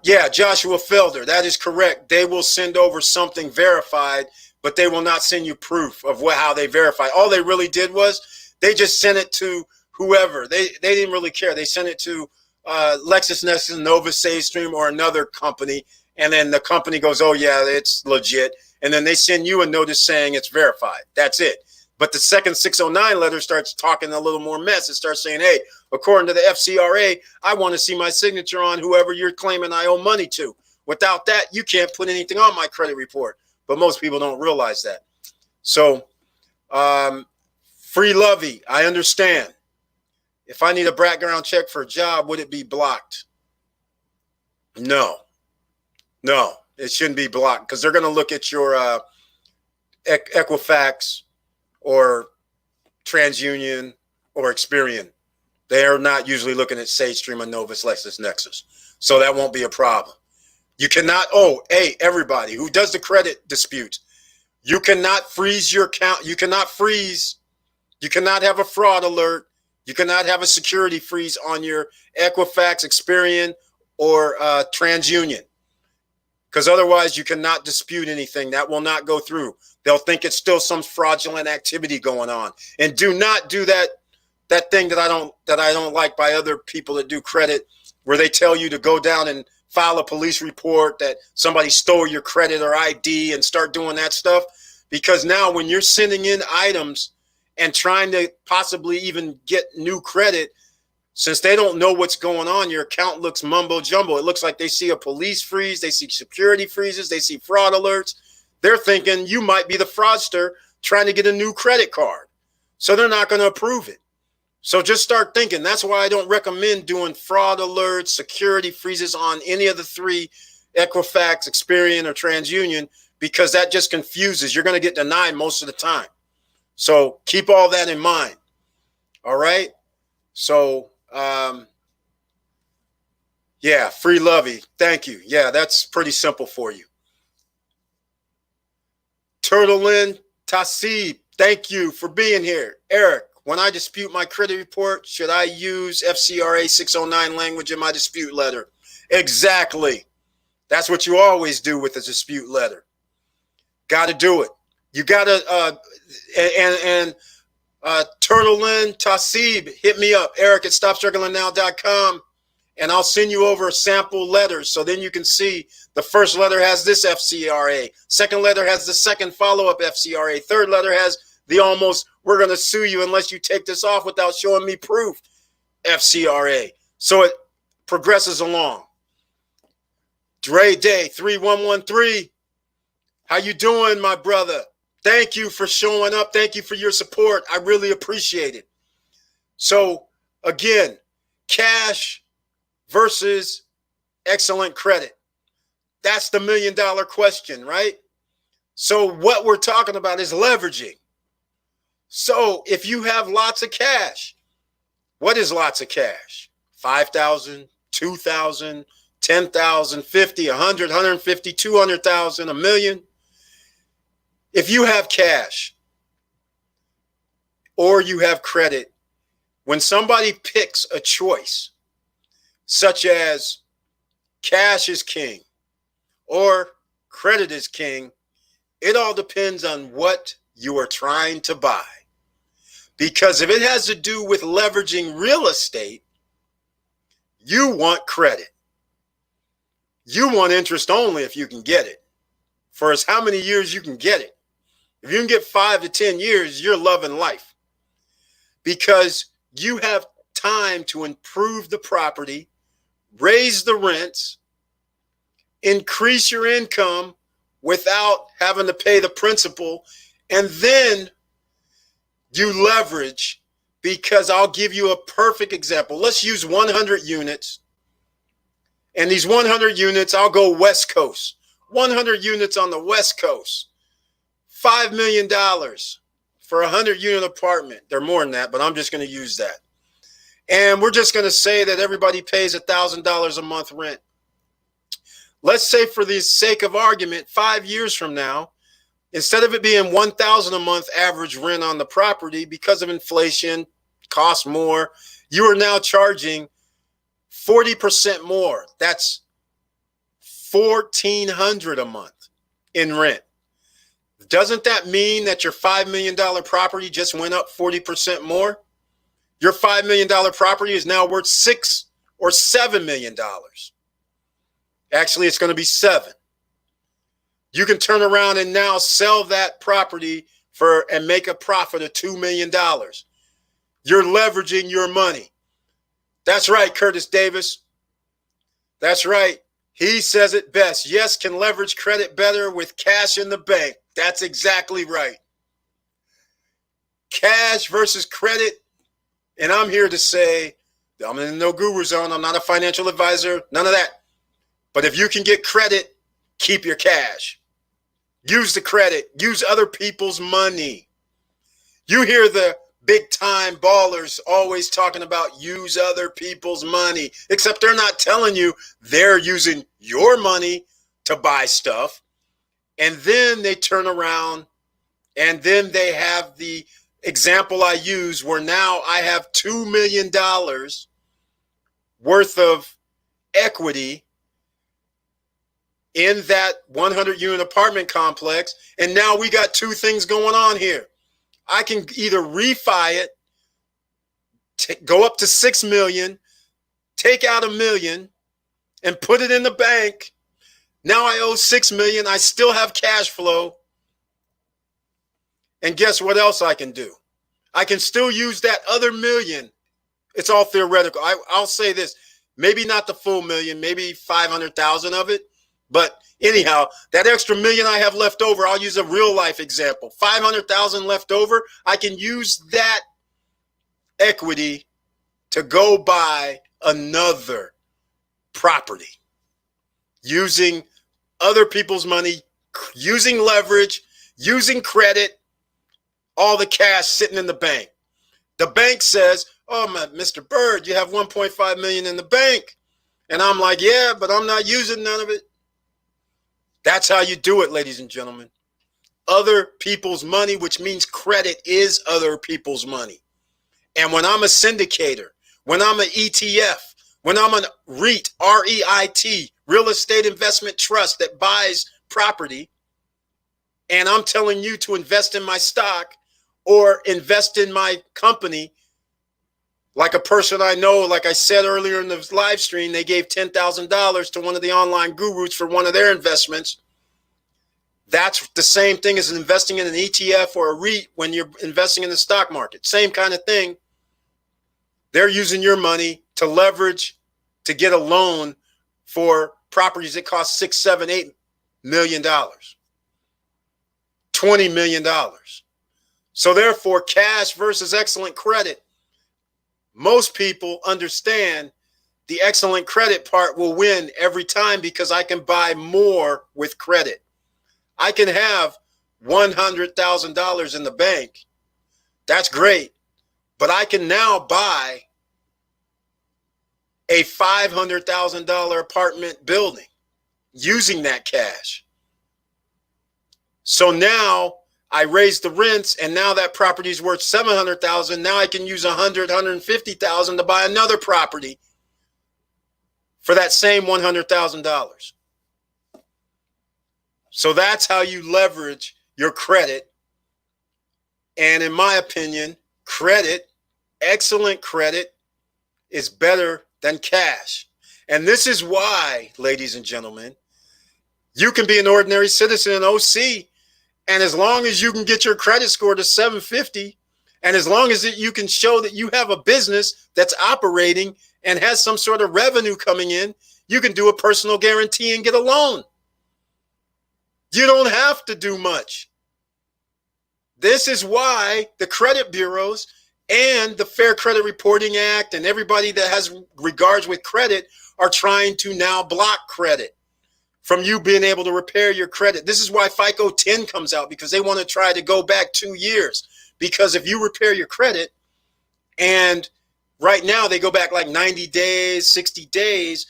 Yeah, Joshua Felder, that is correct. They will send over something verified, but they will not send you proof of how they verify. All they really did was they just sent it to whoever. They didn't really care. They sent it to LexisNexis, Nova, SageStream, or another company, and then the company goes, oh, yeah, it's legit. And then they send you a notice saying it's verified. That's it. But the second 609 letter starts talking a little more mess. It starts saying, hey, according to the FCRA, I want to see my signature on whoever you're claiming I owe money to. Without that, you can't put anything on my credit report. But most people don't realize that. So, Free Lovey, I understand. If I need a background check for a job, would it be blocked? No, it shouldn't be blocked because they're going to look at your Equifax or TransUnion or Experian. They are not usually looking at SageStream or Novus, LexisNexis. So that won't be a problem. You cannot, hey, everybody who does the credit disputes, you cannot freeze your account. You cannot freeze You cannot have a fraud alert. You cannot have a security freeze on your Equifax, Experian, or TransUnion, because otherwise you cannot dispute anything. That will not go through. They'll think it's still some fraudulent activity going on. And do not do that thing that I don't like by other people that do credit, where they tell you to go down and file a police report that somebody stole your credit or ID and start doing that stuff. Because now when you're sending in items and trying to possibly even get new credit, since they don't know what's going on, your account looks mumbo jumbo. It looks like they see a police freeze, they see security freezes, they see fraud alerts. They're thinking you might be the fraudster trying to get a new credit card. So they're not going to approve it. So just start thinking. That's why I don't recommend doing fraud alerts, security freezes on any of the three, Equifax, Experian, or TransUnion, because that just confuses. You're going to get denied most of the time. So keep all that in mind. All right. So, yeah, Free Lovey. Thank you. Yeah, that's pretty simple for you. Turtlin Tassib, thank you for being here. Eric, when I dispute my credit report, should I use FCRA 609 language in my dispute letter? Exactly. That's what you always do with a dispute letter. Got to do it. You got to, Turtlin Tassib, hit me up, Eric at StopStrugglingNow.com, and I'll send you over a sample letter. So then you can see the first letter has this FCRA. Second letter has the second follow-up FCRA. Third letter has the almost, we're going to sue you unless you take this off without showing me proof, FCRA. So it progresses along. Dre Day 3113. How you doing, my brother? Thank you for showing up. Thank you for your support. I really appreciate it. So again, cash versus excellent credit. That's the $1 million question, right? So what we're talking about is leveraging. So if you have lots of cash, what is lots of cash? 5,000, 2,000, 10,000, 50, 100, 150, 200,000, $1 million. If you have cash or you have credit, when somebody picks a choice, such as cash is king or credit is king, it all depends on what you are trying to buy. Because if it has to do with leveraging real estate, you want credit. You want interest only if you can get it. For as how many years you can get it. If you can get 5 to 10 years, you're loving life. Because you have time to improve the property, raise the rents, increase your income without having to pay the principal, and then you leverage. Because I'll give you a perfect example. Let's use 100 units. And these 100 units, I'll go West Coast. 100 units on the West Coast. $5 million for a 100-unit apartment. They're more than that, but I'm just going to use that. And we're just going to say that everybody pays $1,000 a month rent. Let's say, for the sake of argument, 5 years from now, instead of it being $1,000 a month average rent on the property, because of inflation, costs more, you are now charging 40% more. That's $1,400 a month in rent. Doesn't that mean that your $5 million property just went up 40% more? Your $5 million property is now worth $6 or $7 million. Actually, it's going to be 7. You can turn around and now sell that property and make a profit of $2 million. You're leveraging your money. That's right, Curtis Davis. That's right. He says it best. Yes, can leverage credit better with cash in the bank. That's exactly right. Cash versus credit. And I'm here to say, I'm in the no guru zone. I'm not a financial advisor. None of that. But if you can get credit, keep your cash. Use the credit. Use other people's money. You hear the big time ballers always talking about use other people's money, except they're not telling you they're using your money to buy stuff. And then they turn around and then they have the example I use where now I have $2 million worth of equity in that 100-unit apartment complex. And now we got two things going on here. I can either refi it, go up to 6 million, take out $1 million and put it in the bank. Now I owe 6 million. I still have cash flow. And guess what else I can do? I can still use that other $1 million. It's all theoretical. I'll say this, maybe not the full $1 million, maybe 500,000 of it. But anyhow, that extra $1 million I have left over, I'll use a real life example. 500,000 left over. I can use that equity to go buy another property using other people's money, using leverage, using credit, all the cash sitting in the bank. The bank says, oh, Mr. Bird, you have 1.5 million in the bank. And I'm like, yeah, but I'm not using none of it. That's how you do it, ladies and gentlemen. Other people's money, which means credit is other people's money. And when I'm a syndicator, when I'm an ETF, when I'm a REIT, R-E-I-T, real estate investment trust that buys property, and I'm telling you to invest in my stock or invest in my company, like a person I know, like I said earlier in the live stream, they gave $10,000 to one of the online gurus for one of their investments. That's the same thing as investing in an ETF or a REIT when you're investing in the stock market. Same kind of thing. They're using your money to leverage, to get a loan for properties that cost $6, $7, $8 million, $20 million. So therefore, cash versus excellent credit. Most people understand the excellent credit part will win every time because I can buy more with credit. I can have $100,000 in the bank. That's great. But I can now buy a $500,000 apartment building using that cash. So now I raised the rents and now that property is worth $700,000. Now I can use $100,000, $150,000 to buy another property for that same $100,000. So that's how you leverage your credit. And in my opinion, credit, excellent credit, is better than cash. And this is why, ladies and gentlemen, you can be an ordinary citizen in OC. And as long as you can get your credit score to 750, and as long as you can show that you have a business that's operating and has some sort of revenue coming in, you can do a personal guarantee and get a loan. You don't have to do much. This is why the credit bureaus and the Fair Credit Reporting Act and everybody that has regards with credit are trying to now block credit from you being able to repair your credit. This is why FICO 10 comes out, because they want to try to go back 2 years. Because if you repair your credit, and right now they go back like 90 days, 60 days,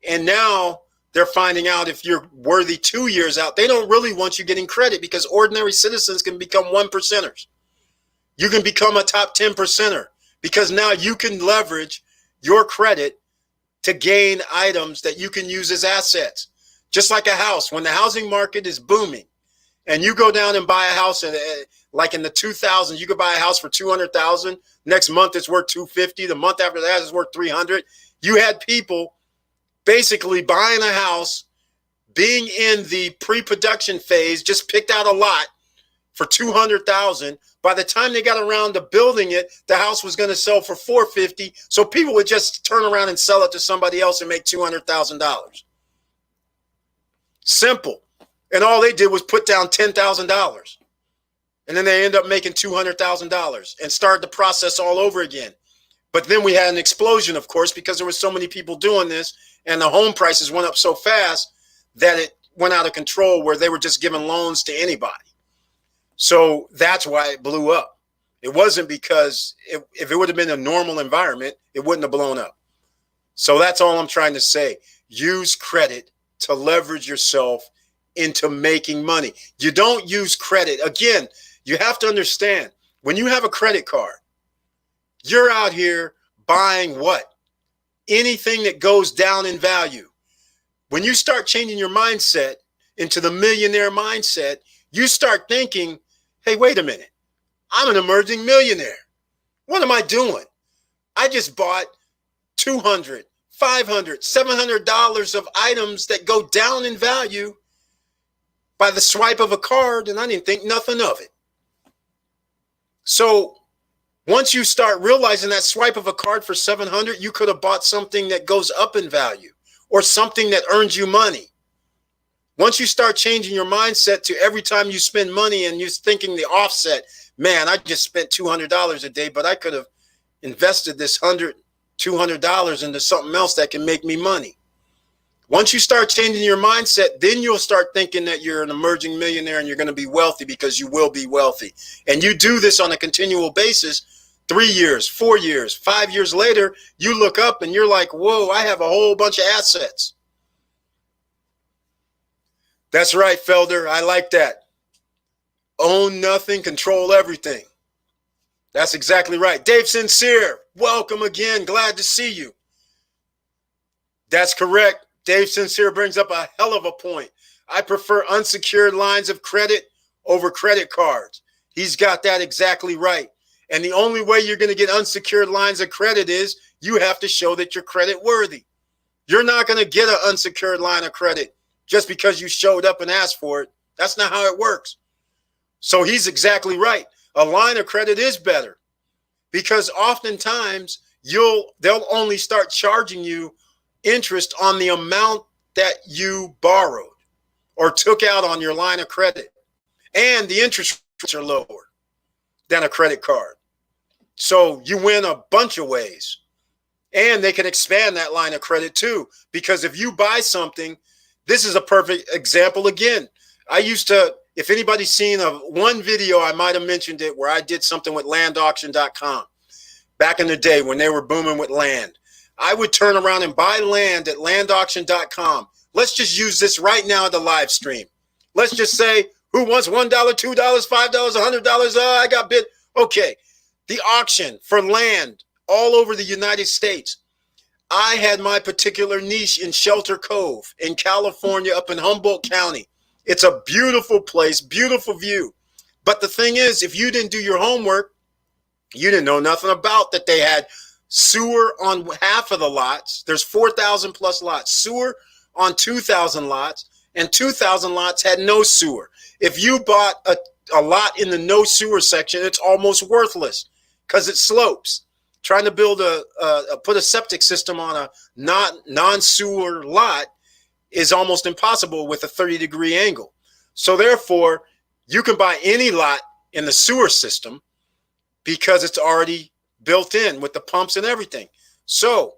and now they're finding out if you're worthy 2 years out. They don't really want you getting credit because ordinary citizens can become 1%ers. You can become a top 10%er because now you can leverage your credit to gain items that you can use as assets. Just like a house, when the housing market is booming and you go down and buy a house like in the 2000s, you could buy a house for 200,000. Next month it's worth 250. The month after that it's worth 300. You had people basically buying a house, being in the pre-production phase, just picked out a lot for 200,000. By the time they got around to building it, the house was going to sell for 450. So people would just turn around and sell it to somebody else and make $200,000. Simple. And all they did was put down $10,000. And then they end up making $200,000 and start the process all over again. But then we had an explosion, of course, because there were so many people doing this and the home prices went up so fast that it went out of control where they were just giving loans to anybody. So that's why it blew up. It wasn't because if it would have been a normal environment, it wouldn't have blown up. So that's all I'm trying to say. Use credit to leverage yourself into making money. You don't use credit. Again, you have to understand, when you have a credit card, you're out here buying what? Anything that goes down in value. When you start changing your mindset into the millionaire mindset, you start thinking, hey, wait a minute. I'm an emerging millionaire. What am I doing? I just bought $200, $500, $700 of items that go down in value by the swipe of a card, and I didn't think nothing of it. So once you start realizing that swipe of a card for $700, you could have bought something that goes up in value or something that earns you money. Once you start changing your mindset to every time you spend money and you're thinking the offset, man, I just spent $200 a day, but I could have invested this $100, $200 into something else that can make me money. Once you start changing your mindset, then you'll start thinking that you're an emerging millionaire and you're going to be wealthy, because you will be wealthy. And you do this on a continual basis. 3 years, 4 years, 5 years later, you look up and you're like, whoa, I have a whole bunch of assets. That's right, Felder. I like that. Own nothing, control everything. That's exactly right. Dave Sincere, welcome again. Glad to see you. That's correct. Dave Sincere brings up a hell of a point. I prefer unsecured lines of credit over credit cards. He's got that exactly right. And the only way you're going to get unsecured lines of credit is you have to show that you're credit worthy. You're not going to get an unsecured line of credit just because you showed up and asked for it. That's not how it works. So he's exactly right. A line of credit is better, because oftentimes they'll only start charging you interest on the amount that you borrowed or took out on your line of credit. And the interest rates are lower than a credit card. So you win a bunch of ways. And they can expand that line of credit too, because if you buy something, this is a perfect example again. I used to, if anybody's seen one video, I might have mentioned it, where I did something with landauction.com back in the day when they were booming with land. I would turn around and buy land at landauction.com. Let's just use this right now at the live stream. Let's just say, who wants $1, $2, $5, $100? I got bid. Okay. The auction for land all over the United States. I had my particular niche in Shelter Cove in California, up in Humboldt County. It's a beautiful place, beautiful view. But the thing is, if you didn't do your homework, you didn't know nothing about that they had sewer on half of the lots. There's 4,000 plus lots. Sewer on 2,000 lots, and 2,000 lots had no sewer. If you bought a lot in the no sewer section, it's almost worthless because it slopes. Trying to build put a septic system on a non-sewer lot is almost impossible with a 30-degree angle. So therefore, you can buy any lot in the sewer system because it's already built in with the pumps and everything. So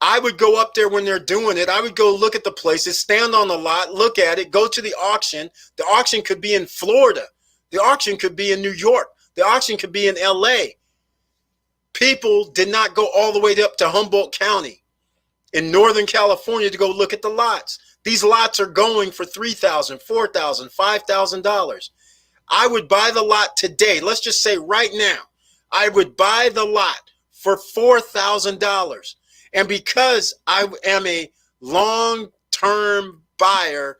I would go up there when they're doing it. I would go look at the places, stand on the lot, look at it, go to the auction. The auction could be in Florida. The auction could be in New York. The auction could be in LA. People did not go all the way up to Humboldt County in Northern California to go look at the lots. These lots are going for $3,000, $4,000, $5,000. I would buy the lot today. Let's just say right now, I would buy the lot for $4,000. And because I am a long-term buyer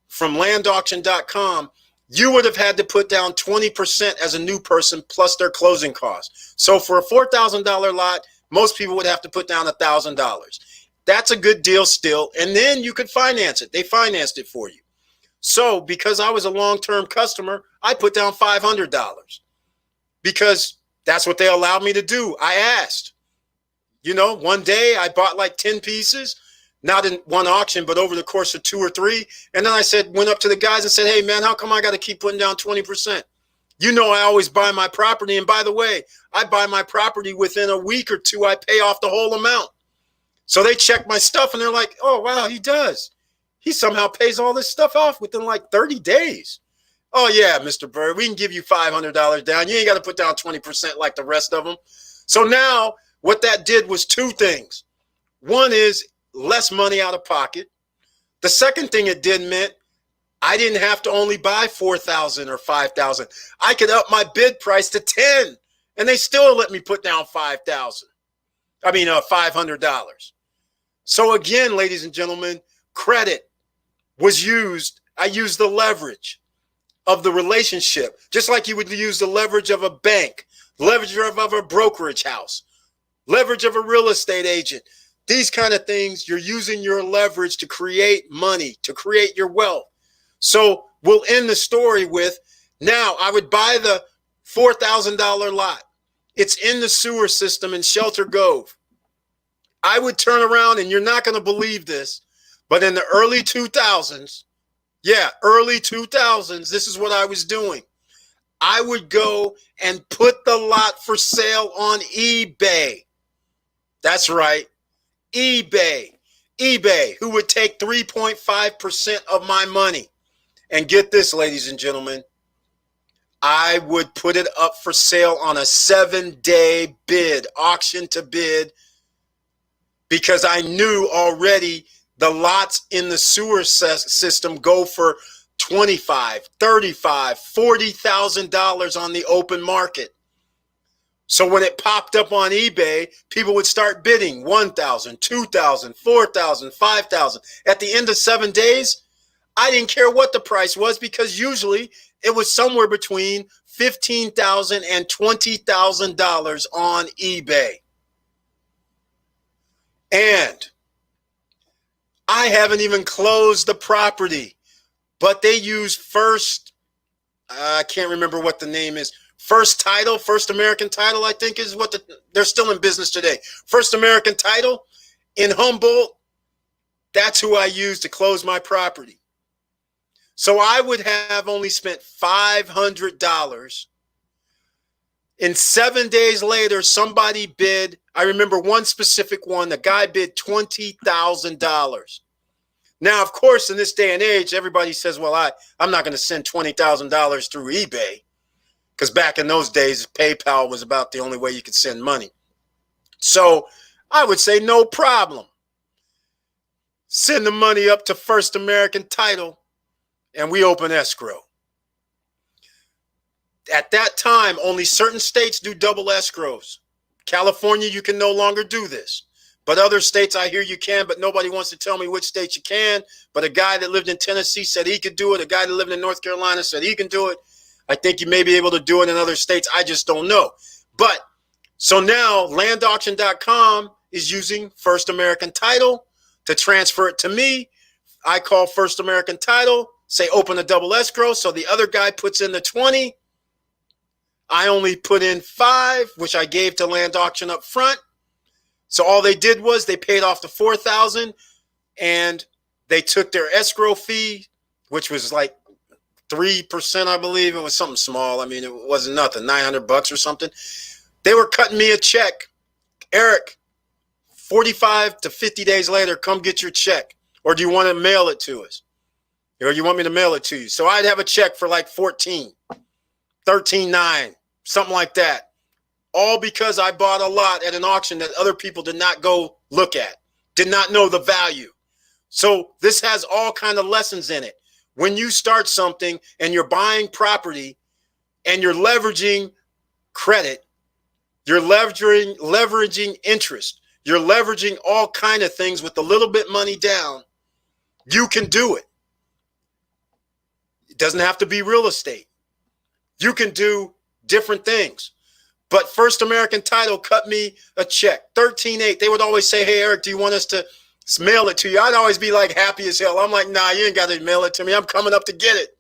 from landauction.com, you would have had to put down 20% as a new person plus their closing costs. So for a $4,000 lot, most people would have to put down $1,000. That's a good deal still. And then you could finance it. They financed it for you. So because I was a long-term customer, I put down $500 because that's what they allowed me to do. I asked. You know, one day I bought like 10 pieces, not in one auction, but over the course of 2 or 3. And then I went up to the guys and said, hey, man, how come I got to keep putting down 20%? You know, I always buy my property. And by the way, I buy my property within a week or 2. I pay off the whole amount. So they check my stuff and they're like, oh, wow, he does. He somehow pays all this stuff off within like 30 days. Oh, yeah, Mr. Bird, we can give you $500 down. You ain't got to put down 20% like the rest of them. So now what that did was 2 things. One is less money out of pocket. The second thing it did meant I didn't have to only buy 4,000 or 5,000. I could up my bid price to 10, and they still let me put down 5,000. I mean, $500. So again, ladies and gentlemen, credit was used. I used the leverage of the relationship, just like you would use the leverage of a bank, leverage of a brokerage house, leverage of a real estate agent. These kind of things, you're using your leverage to create money, to create your wealth. So we'll end the story with, now I would buy the $4,000 lot. It's in the sewer system in Shelter Grove. I would turn around, and you're not going to believe this, but in the early 2000s, early 2000s, this is what I was doing. I would go and put the lot for sale on eBay. That's right, eBay. eBay, who would take 3.5% of my money. And get this, ladies and gentlemen, I would put it up for sale on a 7-day bid, auction to bid, because I knew already the lots in the sewer system go for $25,000, $35,000, $40,000 on the open market. So when it popped up on eBay, people would start bidding $1,000, $2,000, $4,000, $5,000. At the end of 7 days, I didn't care what the price was, because usually it was somewhere between $15,000 and $20,000 on eBay. And I haven't even closed the property, but they use I can't remember what the name is. First American Title, I think is what they're still in business today. First American Title in Humboldt, that's who I use to close my property. So I would have only spent $500. And 7 days later, somebody bid. I remember one specific one. The guy bid $20,000. Now, of course, in this day and age, everybody says, well, I'm not going to send $20,000 through eBay. Because back in those days, PayPal was about the only way you could send money. So I would say, no problem. Send the money up to First American Title, and we open escrow. At that time, only certain states do double escrows. California, you can no longer do this. But other states, I hear you can, but nobody wants to tell me which states you can. But a guy that lived in Tennessee said he could do it. A guy that lived in North Carolina said he can do it. I think you may be able to do it in other states. I just don't know. But so now landauction.com is using First American Title to transfer it to me. I call First American Title, say open a double escrow. So the other guy puts in the 20. I only put in 5, which I gave to Land Auction up front. So all they did was they paid off the 4,000, and they took their escrow fee, which was like 3%, I believe. It was something small. I mean, it wasn't nothing, $900 or something. They were cutting me a check. Eric, 45 to 50 days later, come get your check. Or do you want to mail it to us? Or you want me to mail it to you? So I'd have a check for like 14, 13.9, something like that. All because I bought a lot at an auction that other people did not go look at, did not know the value. So this has all kind of lessons in it. When you start something and you're buying property and you're leveraging credit, you're leveraging interest, you're leveraging all kind of things with a little bit money down, you can do it. It doesn't have to be real estate. You can do different things. But First American Title cut me a check, 13.8. They would always say, hey, Eric, do you want us to mail it to you? I'd always be like happy as hell. I'm like, nah, you ain't got to mail it to me. I'm coming up to get it.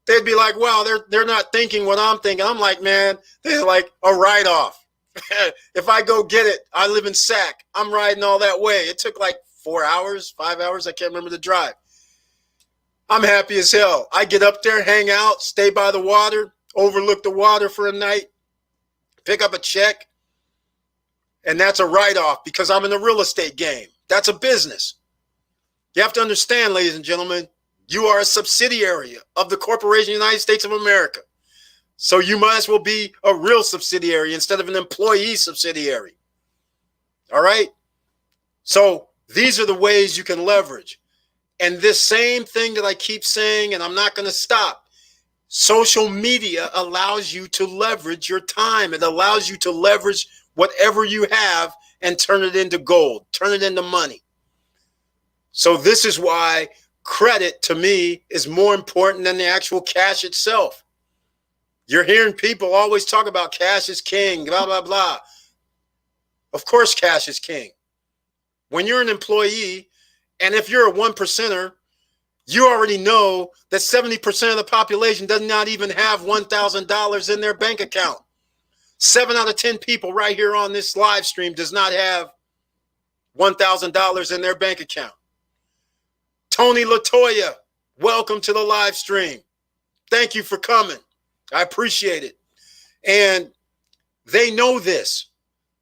They'd be like, wow, they're not thinking what I'm thinking. I'm like, man, this is like a write-off. If I go get it, I live in Sac. I'm riding all that way. It took like 4 hours, 5 hours. I can't remember the drive. I'm happy as hell. I get up there, hang out, stay by the water, overlook the water for a night, pick up a check, and that's a write-off because I'm in the real estate game. That's a business. You have to understand, ladies and gentlemen, you are a subsidiary of the Corporation United States of America. So you might as well be a real subsidiary instead of an employee subsidiary. All right? So these are the ways you can leverage. And this same thing that I keep saying, and I'm not going to stop, social media allows you to leverage your time. It allows you to leverage whatever you have and turn it into gold, turn it into money. So this is why credit to me is more important than the actual cash itself. You're hearing people always talk about cash is king, blah, blah, blah. Of course, cash is king. When you're an employee, and if you're a 1%er, you already know that 70% of the population does not even have $1,000 in their bank account. 7 out of 10 people right here on this live stream does not have $1,000 in their bank account. Tony Latoya, welcome to the live stream. Thank you for coming. I appreciate it. And they know this.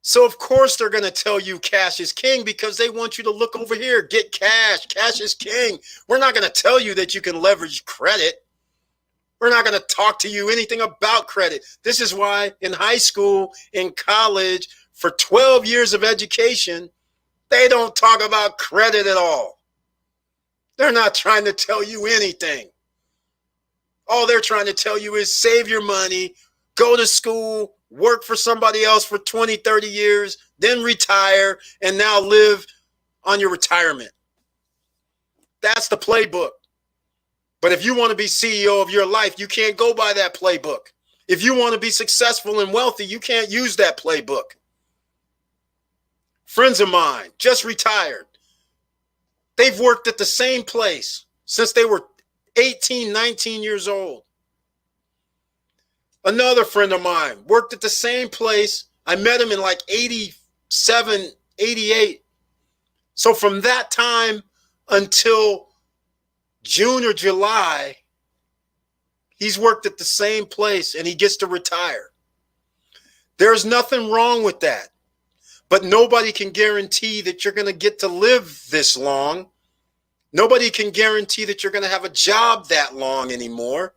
So, of course, they're going to tell you cash is king because they want you to look over here, get cash. Cash is king. We're not going to tell you that you can leverage credit. We're not going to talk to you anything about credit. This is why in high school, in college, for 12 years of education, they don't talk about credit at all. They're not trying to tell you anything. All they're trying to tell you is save your money, go to school, work for somebody else for 20, 30 years, then retire, and now live on your retirement. That's the playbook. But if you want to be CEO of your life, you can't go by that playbook. If you want to be successful and wealthy, you can't use that playbook. Friends of mine just retired. They've worked at the same place since they were 18, 19 years old. Another friend of mine worked at the same place. I met him in like 87, 88. So from that time until June or July, he's worked at the same place and he gets to retire. There's nothing wrong with that. But nobody can guarantee that you're going to get to live this long. Nobody can guarantee that you're going to have a job that long anymore.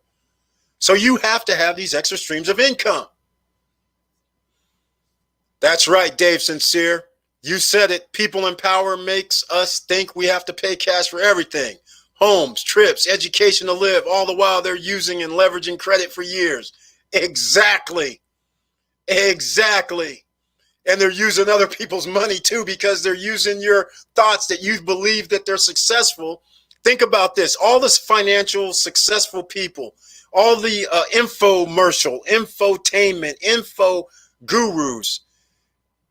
So you have to have these extra streams of income. That's right, Dave Sincere. You said it. People in power makes us think we have to pay cash for everything. Homes, trips, education to live, all the while they're using and leveraging credit for years. Exactly. Exactly. And they're using other people's money too because they're using your thoughts that you believe that they're successful. Think about this. All this financial successful people, all the infotainment, info gurus,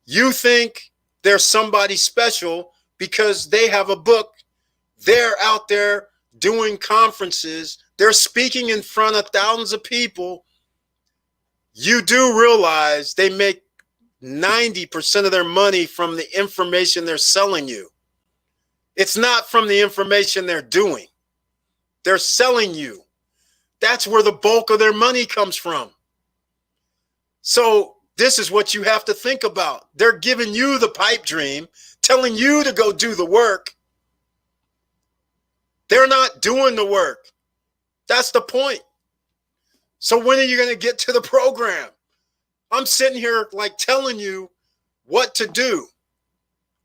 you think they're somebody special because they have a book. They're out there doing conferences. They're speaking in front of thousands of people. You do realize they make 90% of their money from the information they're selling you. It's not from the information they're doing. They're selling you. That's where the bulk of their money comes from. So this is what you have to think about. They're giving you the pipe dream, telling you to go do the work. They're not doing the work. That's the point. So when are you going to get to the program? I'm sitting here like telling you what to do,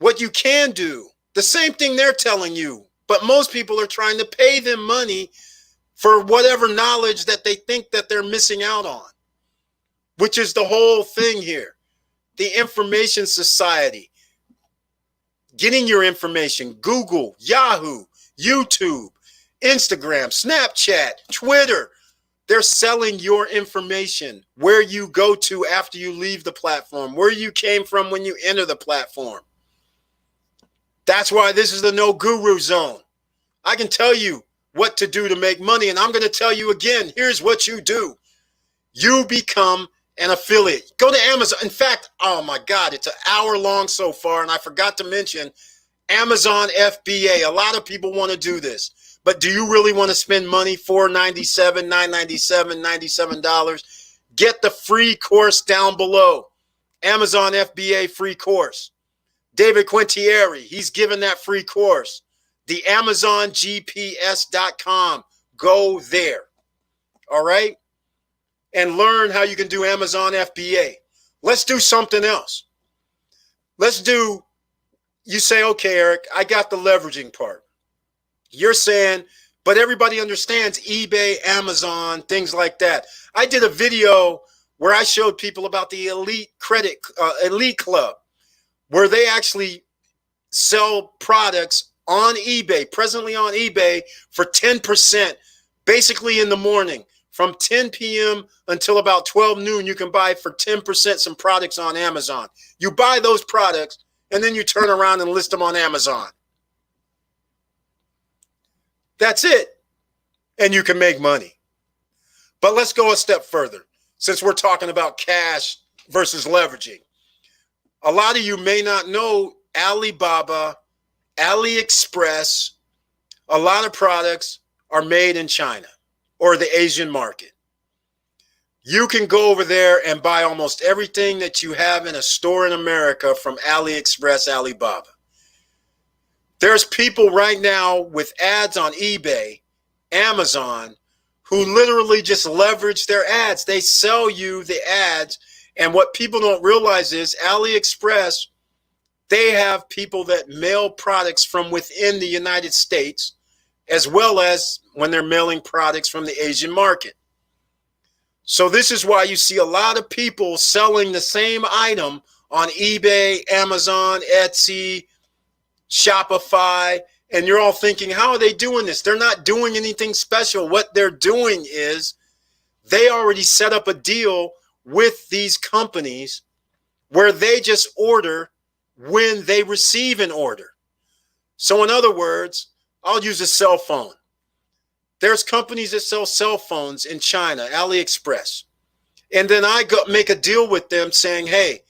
what you can do. The same thing they're telling you. But most people are trying to pay them money for whatever knowledge that they think that they're missing out on, which is the whole thing here. The information society. Getting your information. Google, Yahoo, YouTube, Instagram, Snapchat, Twitter. They're selling your information, where you go to after you leave the platform, where you came from when you enter the platform. That's why this is the no guru zone. I can tell you what to do to make money, and I'm going to tell you again, here's what you do. You become an affiliate. Go to Amazon. In fact, oh my God, it's an hour long so far, and I forgot to mention Amazon FBA. A lot of people want to do this. But do you really want to spend money, $4.97, $9.97, $97? Get the free course down below. Amazon FBA free course. David Quintieri, he's given that free course. The AmazonGPS.com. Go there. All right? And learn how you can do Amazon FBA. Let's do something else. You say, okay, Eric, I got the leveraging part. You're saying, but everybody understands eBay, Amazon, things like that. I did a video where I showed people about the Elite Club, where they actually sell products on eBay, presently on eBay, for 10%, basically in the morning. From 10 p.m. until about 12 noon, you can buy for 10% some products on Amazon. You buy those products, and then you turn around and list them on Amazon. That's it. And you can make money. But let's go a step further, since we're talking about cash versus leveraging. A lot of you may not know Alibaba, AliExpress, a lot of products are made in China or the Asian market. You can go over there and buy almost everything that you have in a store in America from AliExpress, Alibaba. There's people right now with ads on eBay, Amazon, who literally just leverage their ads. They sell you the ads. And what people don't realize is AliExpress, they have people that mail products from within the United States, as well as when they're mailing products from the Asian market. So this is why you see a lot of people selling the same item on eBay, Amazon, Etsy, Shopify, and you're all thinking, how are they doing this? They're not doing anything special. What they're doing is they already set up a deal with these companies where they just order when they receive an order. So in other words, I'll use a cell phone. There's companies that sell cell phones in China, AliExpress. And then I make a deal with them saying, hey,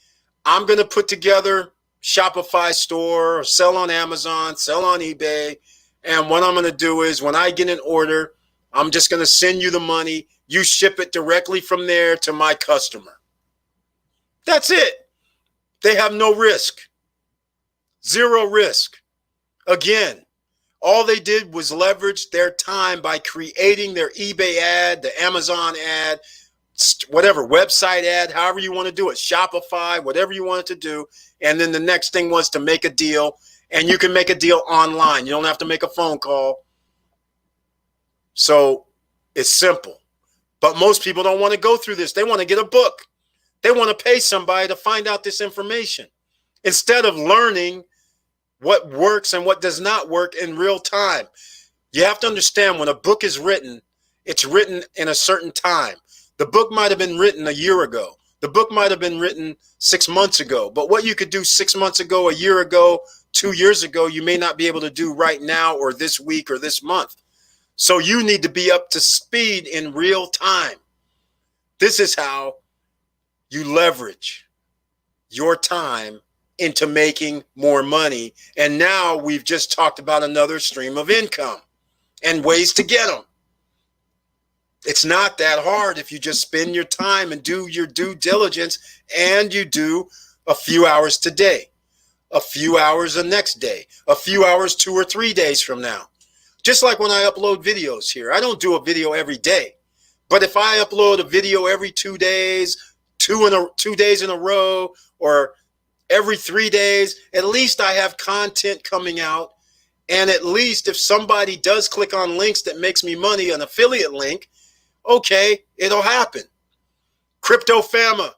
I'm going to put together Shopify store, or sell on Amazon, sell on eBay. And what I'm going to do is when I get an order, I'm just going to send you the money. You ship it directly from there to my customer. That's it. They have no risk. Zero risk. Again, all they did was leverage their time by creating their eBay ad, the Amazon ad, whatever, website ad, however you want to do it, Shopify, whatever you want it to do. And then the next thing was to make a deal. And you can make a deal online. You don't have to make a phone call. So it's simple. But most people don't want to go through this. They want to get a book. They want to pay somebody to find out this information instead of learning what works and what does not work in real time. You have to understand, when a book is written, it's written in a certain time. The book might have been written a year ago. The book might have been written 6 months ago. But what you could do 6 months ago, a year ago, 2 years ago, you may not be able to do right now or this week or this month. So you need to be up to speed in real time. This is how you leverage your time into making more money. And now we've just talked about another stream of income and ways to get them. It's not that hard if you just spend your time and do your due diligence, and you do a few hours today, a few hours the next day, a few hours 2 or 3 days from now. Just like when I upload videos here, I don't do a video every day. But if I upload a video every 2 days, 2 days in a row, or every 3 days, at least I have content coming out. And at least if somebody does click on links that makes me money, an affiliate link, okay, it'll happen. Crypto Fama,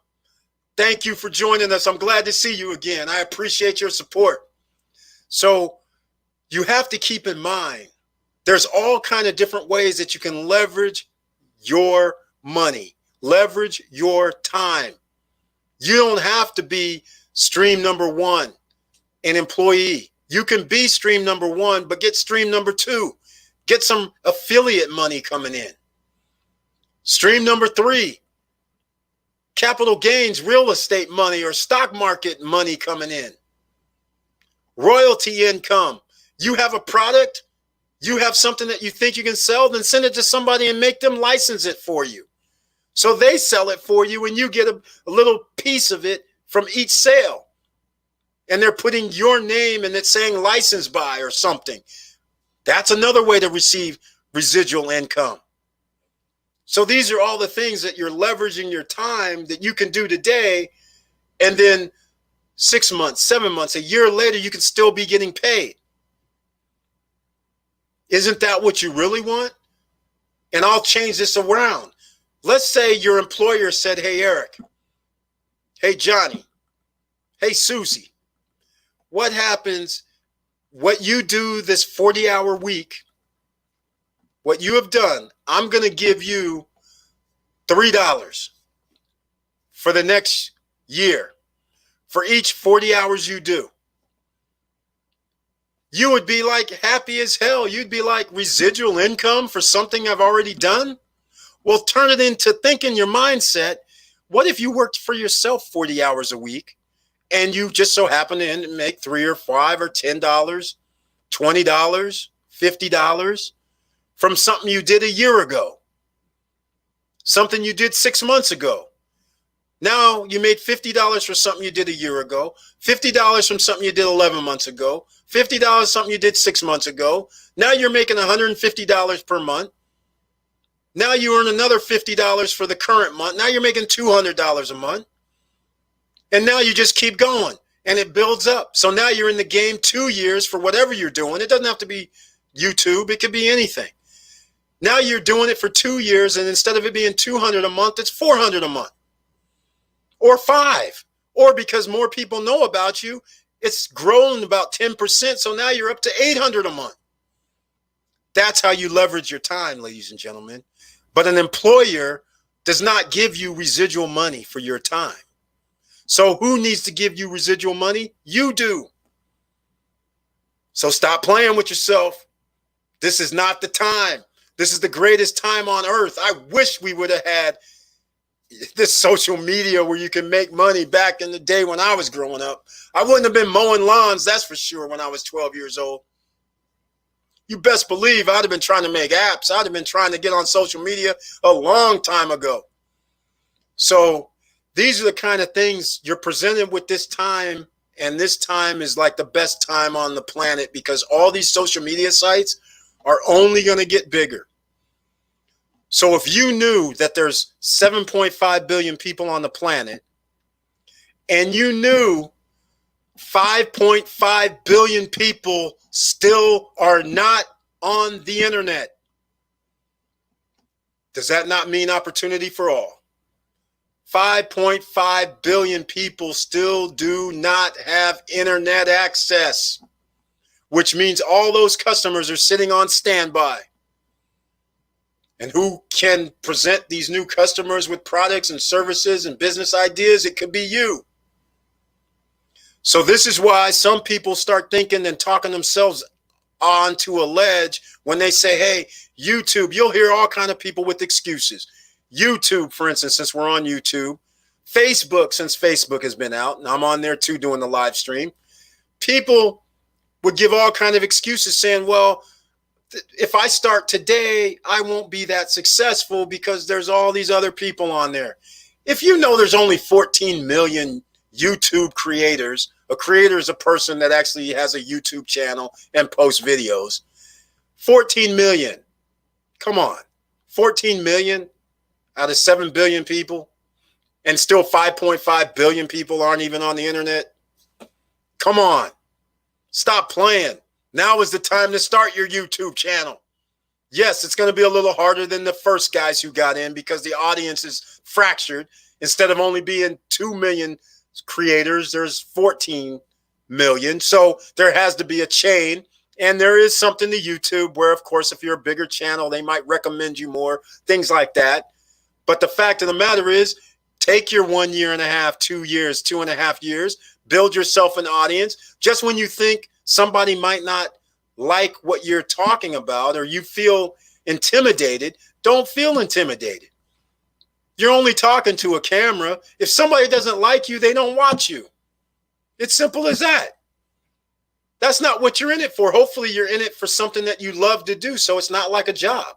thank you for joining us. I'm glad to see you again. I appreciate your support. So you have to keep in mind, there's all kind of different ways that you can leverage your money, leverage your time. You don't have to be stream number one, an employee. You can be stream number one, but get stream number two. Get some affiliate money coming in. Stream number three, capital gains, real estate money or stock market money coming in. Royalty income. You have a product, you have something that you think you can sell, then send it to somebody and make them license it for you. So they sell it for you and you get a little piece of it from each sale. And they're putting your name and it's saying license by or something. That's another way to receive residual income. So these are all the things that you're leveraging your time that you can do today. And then 6 months, 7 months, a year later, you can still be getting paid. Isn't that what you really want? And I'll change this around. Let's say your employer said, hey, Eric, hey, Johnny, hey, Susie, what happens, what you do this 40-hour week, what you have done, I'm going to give you $3 for the next year for each 40 hours you do. You would be like happy as hell. You'd be like, residual income for something I've already done? Well, turn it into thinking your mindset. What if you worked for yourself 40 hours a week and you just so happen to make $3 or $5 or $10, $20, $50 from something you did a year ago, something you did 6 months ago? Now you made $50 for something you did a year ago, $50 from something you did 11 months ago, $50 something you did 6 months ago. Now you're making $150 per month. Now you earn another $50 for the current month. Now you're making $200 a month. And now you just keep going and it builds up. So now you're in the game 2 years for whatever you're doing. It doesn't have to be YouTube. It could be anything. Now you're doing it for 2 years, and instead of it being $200 a month, it's $400 a month. Or $5, or because more people know about you, it's grown about 10%. So now you're up to $800 a month. That's how you leverage your time, ladies and gentlemen. But an employer does not give you residual money for your time. So who needs to give you residual money? You do. So stop playing with yourself. This is not the time. This is the greatest time on earth. I wish we would have had this social media where you can make money back in the day when I was growing up. I wouldn't have been mowing lawns, that's for sure, when I was 12 years old. You best believe I'd have been trying to make apps. I'd have been trying to get on social media a long time ago. So these are the kind of things you're presented with this time, and this time is like the best time on the planet because all these social media sites are only going to get bigger. So if you knew that there's 7.5 billion people on the planet, and you knew 5.5 billion people still are not on the internet, does that not mean opportunity for all? 5.5 billion people still do not have internet access, which means all those customers are sitting on standby. And who can present these new customers with products and services and business ideas? It could be you. So this is why some people start thinking and talking themselves onto a ledge when they say, hey, YouTube. You'll hear all kinds of people with excuses. YouTube, for instance, since we're on YouTube. Facebook, since Facebook has been out, and I'm on there too doing the live stream. People would give all kinds of excuses saying, well, if I start today, I won't be that successful because there's all these other people on there. If you know there's only 14 million YouTube creators, a creator is a person that actually has a YouTube channel and posts videos. 14 million. Come on. 14 million out of 7 billion people, and still 5.5 billion people aren't even on the internet. Come on. Stop playing. Now is the time to start your YouTube channel. Yes, it's going to be a little harder than the first guys who got in because the audience is fractured. Instead of only being 2 million creators, there's 14 million. So there has to be a chain. And there is something to YouTube where, of course, if you're a bigger channel, they might recommend you more, things like that. But the fact of the matter is, take your 1.5 years, 2 years, 2.5 years, build yourself an audience. Just when you think somebody might not like what you're talking about or you feel intimidated, don't feel intimidated. You're only talking to a camera. If somebody doesn't like you, they don't watch you. It's simple as that. That's not what you're in it for. Hopefully you're in it for something that you love to do, so it's not like a job.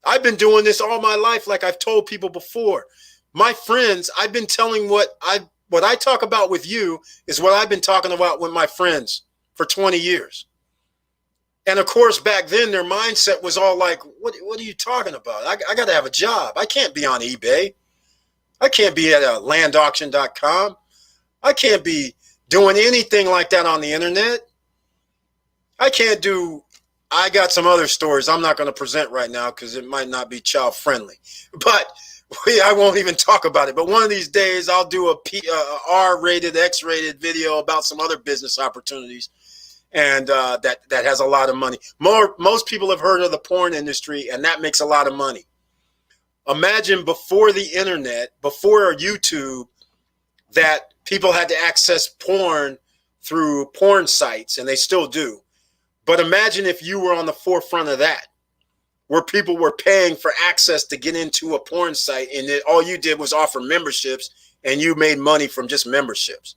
I've been doing this all my life, like I've told people before. My friends, I've been telling what I talk about with you is what I've been talking about with my friends for 20 years. And of course, back then, their mindset was all like, what are you talking about? I got to have a job. I can't be on eBay. I can't be at landauction.com. I can't be doing anything like that on the internet. I can't do I got some other stories I'm not going to present right now because it might not be child friendly, but I won't even talk about it. But one of these days I'll do a R-rated, X-rated video about some other business opportunities, and that has a lot of money. Most people have heard of the porn industry, and that makes a lot of money. Imagine before the internet, before YouTube, that people had to access porn through porn sites, and they still do. But imagine if you were on the forefront of that, where people were paying for access to get into a porn site, and all you did was offer memberships, and you made money from just memberships.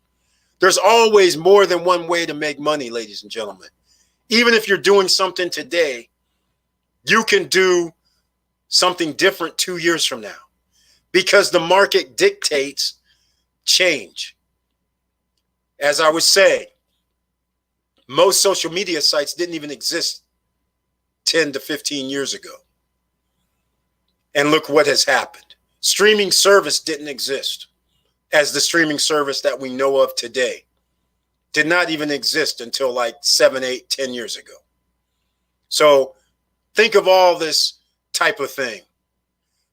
There's always more than one way to make money, ladies and gentlemen. Even if you're doing something today, you can do something different 2 years from now, because the market dictates change. As I was saying, most social media sites didn't even exist 10 to 15 years ago. And look what has happened. Streaming service didn't exist as the streaming service that we know of today. Did not even exist until like 7, 8, 10 years ago. So think of all this type of thing.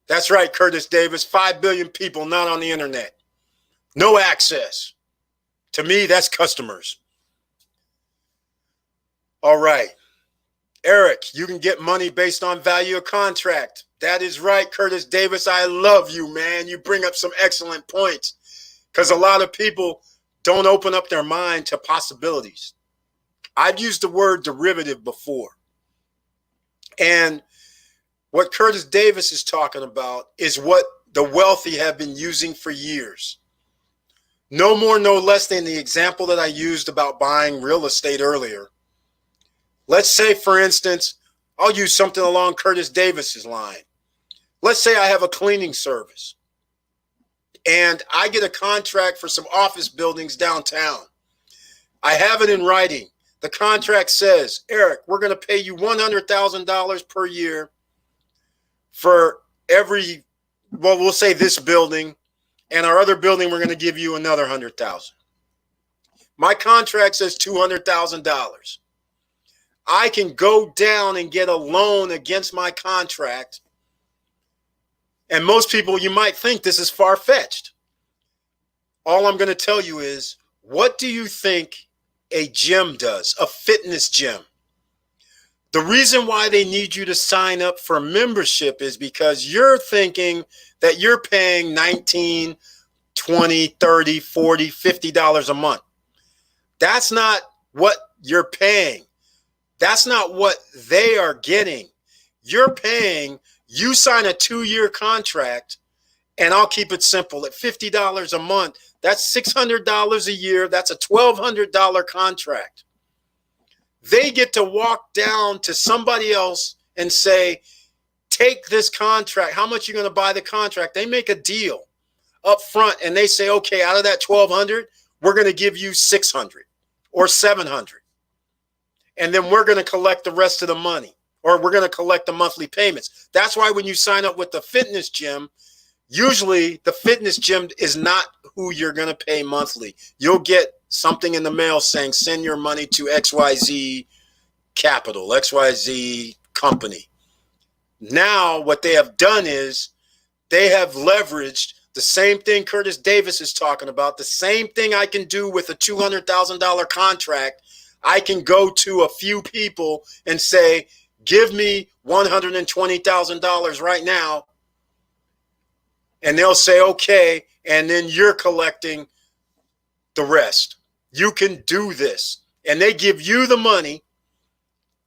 That's right, Curtis Davis, 5 billion people not on the internet. No access. To me, that's customers. All right. Eric, you can get money based on value of contract. That is right, Curtis Davis. I love you, man. You bring up some excellent points, because a lot of people don't open up their mind to possibilities. I've used the word derivative before. And what Curtis Davis is talking about is what the wealthy have been using for years. No more, no less than the example that I used about buying real estate earlier. Let's say, for instance, I'll use something along Curtis Davis's line. Let's say I have a cleaning service and I get a contract for some office buildings downtown. I have it in writing. The contract says, Eric, we're going to pay you $100,000 per year for every, well, we'll say this building, and our other building, we're going to give you another $100,000. My contract says $200,000. I can go down and get a loan against my contract. And most people, you might think this is far-fetched. All I'm going to tell you is, what do you think a gym does, a fitness gym? The reason why they need you to sign up for membership is because you're thinking that you're paying $19, $20, $30, $40, $50 a month. That's not what you're paying. That's not what they are getting. You're paying, you sign a 2-year contract, and I'll keep it simple. At $50 a month, that's $600 a year. That's a $1,200 contract. They get to walk down to somebody else and say, take this contract. How much are you going to buy the contract? They make a deal up front, and they say, okay, out of that $1,200, we're going to give you $600 or $700. And then we're going to collect the rest of the money, or we're going to collect the monthly payments. That's why when you sign up with the fitness gym, usually the fitness gym is not who you're going to pay monthly. You'll get something in the mail saying, send your money to XYZ Capital, XYZ Company. Now what they have done is they have leveraged the same thing Curtis Davis is talking about, the same thing I can do with a $200,000 contract. I can go to a few people and say, give me $120,000 right now. And they'll say, okay. And then you're collecting the rest. You can do this. And they give you the money.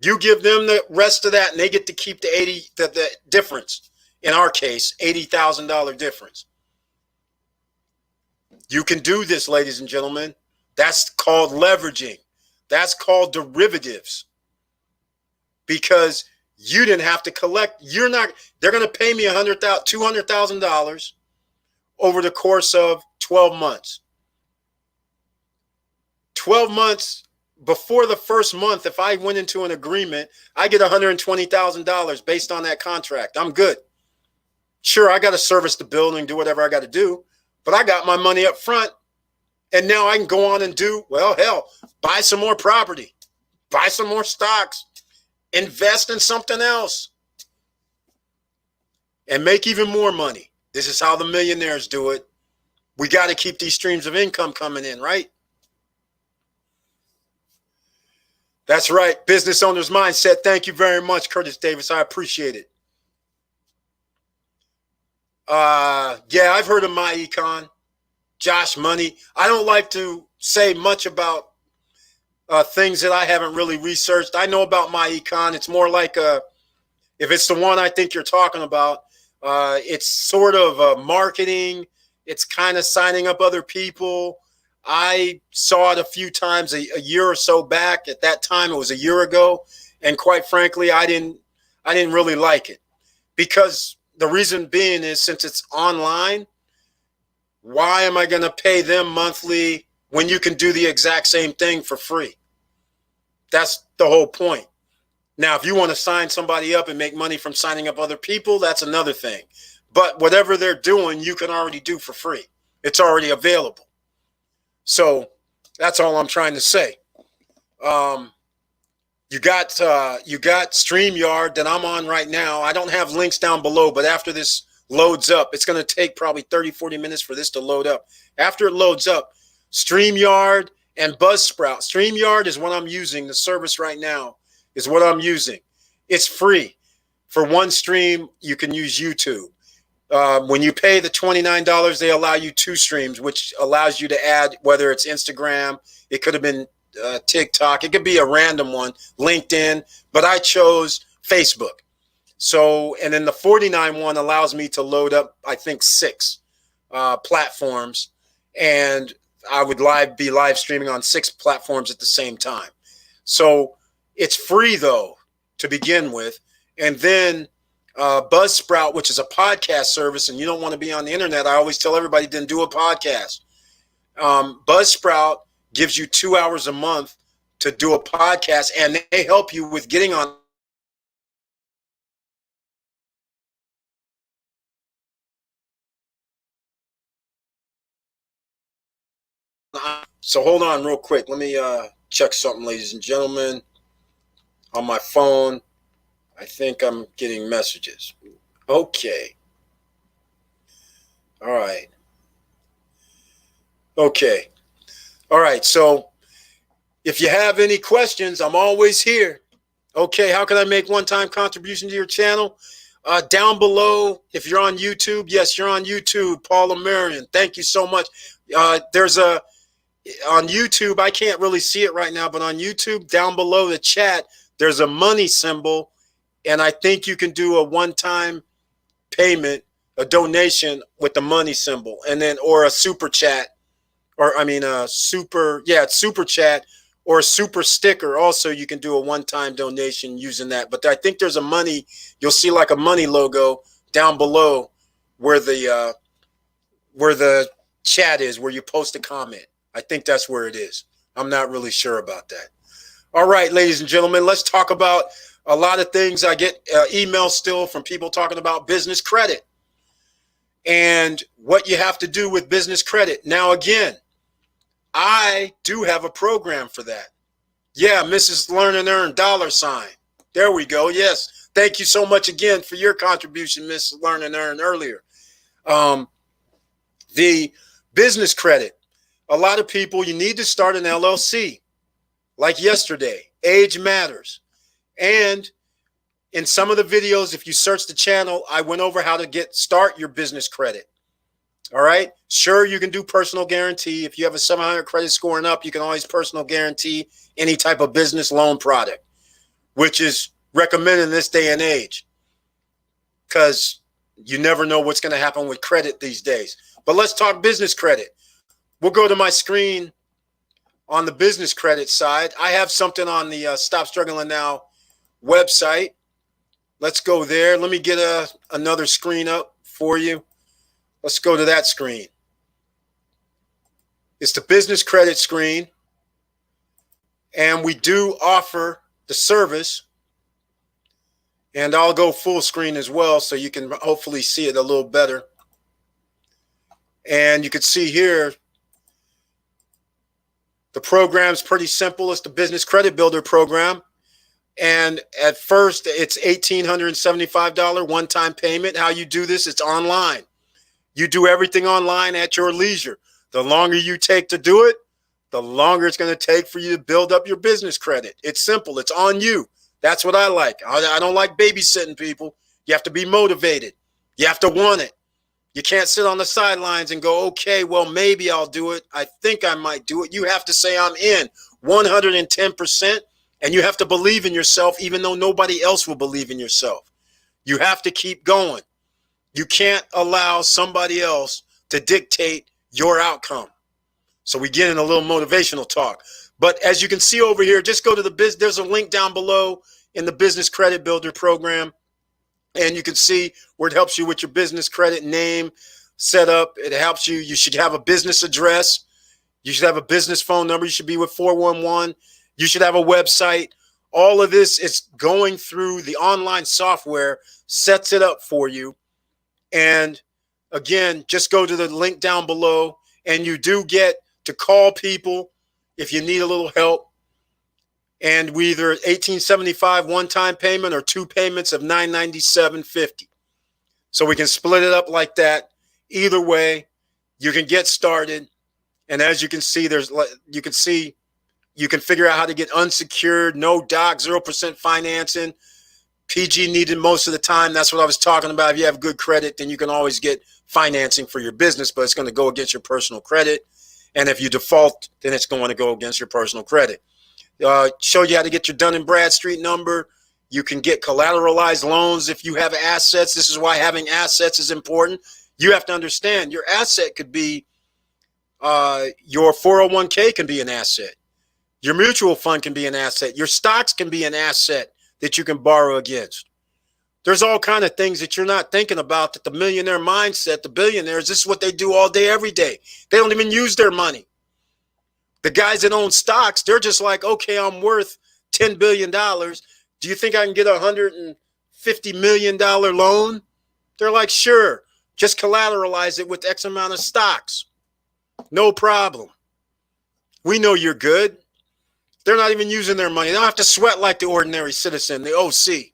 You give them the rest of that, and they get to keep the difference. In our case, $80,000 difference. You can do this, ladies and gentlemen. That's called leveraging. That's called derivatives, because you didn't have to collect. They're going to pay me $200,000 over the course of 12 months. 12 months before the first month, if I went into an agreement, I get $120,000 based on that contract. I'm good. Sure, I got to service the building, do whatever I got to do, but I got my money up front. And now I can go on and do, well, hell, buy some more property, buy some more stocks, invest in something else, and make even more money. This is how the millionaires do it. We got to keep these streams of income coming in, right? That's right. Business owner's mindset. Thank you very much, Curtis Davis. I appreciate it. Yeah, I've heard of MyEcon, Josh Money. I don't like to say much about things that I haven't really researched. I know about MyEcon. It's more like if it's the one I think you're talking about, it's sort of marketing. It's kind of signing up other people. I saw it a few times a year or so back. At that time, it was a year ago, and quite frankly, I didn't really like it, because the reason being is, since it's online, why am I going to pay them monthly when you can do the exact same thing for free? That's the whole point. Now, if you want to sign somebody up and make money from signing up other people, that's another thing. But whatever they're doing, you can already do for free. It's already available. So that's all I'm trying to say. You got StreamYard that I'm on right now. I don't have links down below, but after this loads up, it's going to take probably 30, 40 minutes for this to load up. After it loads up, StreamYard and Buzzsprout. StreamYard is what I'm using. The service right now is what I'm using. It's free. For one stream, you can use YouTube. When you pay the $29, they allow you 2 streams, which allows you to add, whether it's Instagram, it could have been TikTok, it could be a random one, LinkedIn, but I chose Facebook. So, and then the 49 one allows me to load up, I think, 6 platforms, and I would be live streaming on 6 platforms at the same time. So it's free, though, to begin with. And then Buzzsprout, which is a podcast service, and you don't want to be on the internet. I always tell everybody, then do a podcast. Buzzsprout gives you 2 hours a month to do a podcast, and they help you with getting on. So hold on real quick. Let me check something, ladies and gentlemen. On my phone, I think I'm getting messages. Okay. All right. Okay. All right. So if you have any questions, I'm always here. Okay. How can I make one-time contribution to your channel? Down below, if you're on YouTube, yes, you're on YouTube, Paula Marion. Thank you so much. On YouTube, I can't really see it right now, but on YouTube, down below the chat, there's a money symbol, and I think you can do a one-time payment, a donation with the money symbol, and then, or a super chat, or I mean super chat or a super sticker. Also, you can do a one-time donation using that. But I think there's a money, you'll see like a money logo down below where the chat is, where you post a comment. I think that's where it is. I'm not really sure about that. All right, ladies and gentlemen, let's talk about a lot of things. I get emails still from people talking about business credit and what you have to do with business credit. Now, again, I do have a program for that. Yeah, Mrs. Learn and Earn $. There we go. Yes. Thank you so much again for your contribution, Mrs. Learn and Earn earlier. The business credit. A lot of people, you need to start an LLC. Like yesterday, age matters. And in some of the videos, if you search the channel, I went over how to start your business credit. All right. Sure, you can do personal guarantee. If you have a 700 credit score and up, you can always personal guarantee any type of business loan product, which is recommended in this day and age, because you never know what's going to happen with credit these days. But let's talk business credit. We'll go to my screen on the business credit side. I have something on the Stop Struggling Now website. Let's go there. Let me get another screen up for you. Let's go to that screen. It's the business credit screen. And we do offer the service. And I'll go full screen as well, so you can hopefully see it a little better. And you can see here, the program's pretty simple. It's the Business Credit Builder program. And at first, it's $1,875 one-time payment. How you do this, it's online. You do everything online at your leisure. The longer you take to do it, the longer it's going to take for you to build up your business credit. It's simple. It's on you. That's what I like. I don't like babysitting people. You have to be motivated. You have to want it. You can't sit on the sidelines and go, okay, well, maybe I'll do it. I think I might do it. You have to say I'm in 110%, and you have to believe in yourself even though nobody else will believe in yourself. You have to keep going. You can't allow somebody else to dictate your outcome. So we get in a little motivational talk. But as you can see over here, just go to the business. There's a link down below in the Business Credit Builder program. And you can see where it helps you with your business credit name setup. It helps you. You should have a business address. You should have a business phone number. You should be with 411. You should have a website. All of this is going through the online software, sets it up for you. And again, just go to the link down below, and you do get to call people if you need a little help. And we either $1,875 one-time payment or 2 payments of $997.50. So we can split it up like that. Either way, you can get started. And as you can see, you can figure out how to get unsecured, no doc, 0% financing. PG needed most of the time. That's what I was talking about. If you have good credit, then you can always get financing for your business, but it's going to go against your personal credit. And if you default, then it's going to go against your personal credit. Showed you how to get your Dun & Bradstreet number. You can get collateralized loans if you have assets. This is why having assets is important. You have to understand your asset could be your 401k can be an asset. Your mutual fund can be an asset. Your stocks can be an asset that you can borrow against. There's all kinds of things that you're not thinking about that the millionaire mindset, the billionaires, this is what they do all day, every day. They don't even use their money. The guys that own stocks, they're just like, okay, I'm worth $10 billion. Do you think I can get a $150 million loan? They're like, sure, just collateralize it with X amount of stocks. No problem. We know you're good. They're not even using their money. They don't have to sweat like the ordinary citizen, the OC.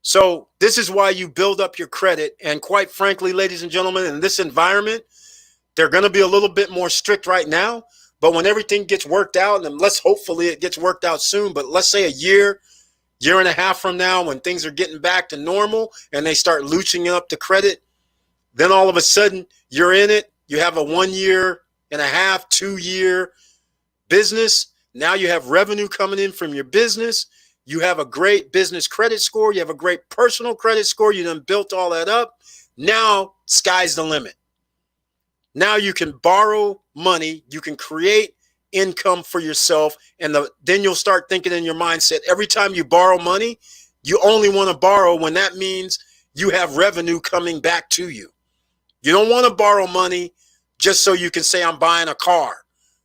So this is why you build up your credit. And quite frankly, ladies and gentlemen, in this environment, they're going to be a little bit more strict right now. But when everything gets worked out, and hopefully it gets worked out soon, but let's say a year and a half from now, when things are getting back to normal and they start loosening up the credit, then all of a sudden you're in it. You have a 1 year and a half, 2 year business. Now you have revenue coming in from your business. You have a great business credit score. You have a great personal credit score. You done built all that up. Now sky's the limit. Now you can borrow money. You can create income for yourself. And then you'll start thinking in your mindset, every time you borrow money, you only want to borrow when that means you have revenue coming back to you. You don't want to borrow money just so you can say, I'm buying a car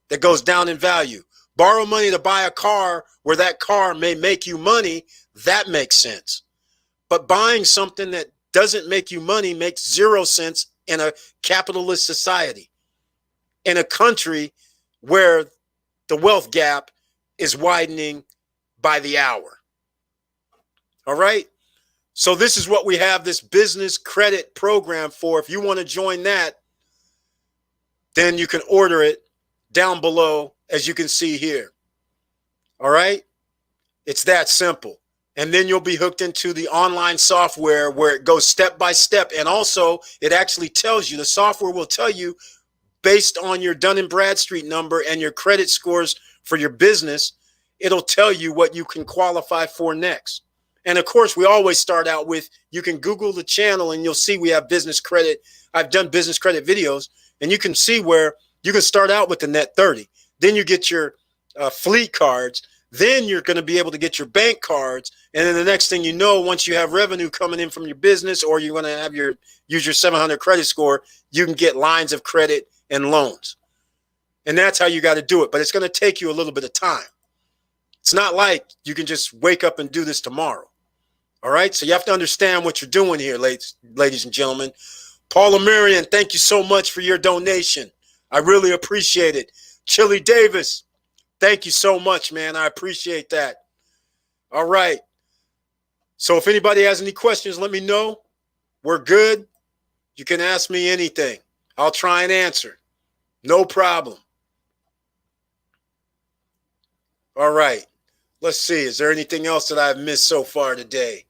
that goes down in value. Borrow money to buy a car where that car may make you money. That makes sense. But buying something that doesn't make you money makes 0 sense in a capitalist society, in a country where the wealth gap is widening by the hour. All right. So this is what we have this business credit program for. If you want to join that, then you can order it down below, as you can see here. All right. It's that simple. And then you'll be hooked into the online software where it goes step by step. And also it actually tells you, the software will tell you based on your Dun & Bradstreet number and your credit scores for your business, it'll tell you what you can qualify for next. And of course, we always start out with, you can Google the channel and you'll see we have business credit. I've done business credit videos, and you can see where you can start out with the net 30. Then you get your fleet cards. Then you're going to be able to get your bank cards. And then the next thing you know, once you have revenue coming in from your business, or you're going to have use your 700 credit score, you can get lines of credit and loans. And that's how you got to do it. But it's going to take you a little bit of time. It's not like you can just wake up and do this tomorrow. All right. So you have to understand what you're doing here, ladies and gentlemen. Paula Marion, thank you so much for your donation. I really appreciate it. Chili Davis, thank you so much, man. I appreciate that. All right. So if anybody has any questions, let me know. We're good. You can ask me anything. I'll try and answer. No problem. All right. Let's see. Is there anything else that I've missed so far today?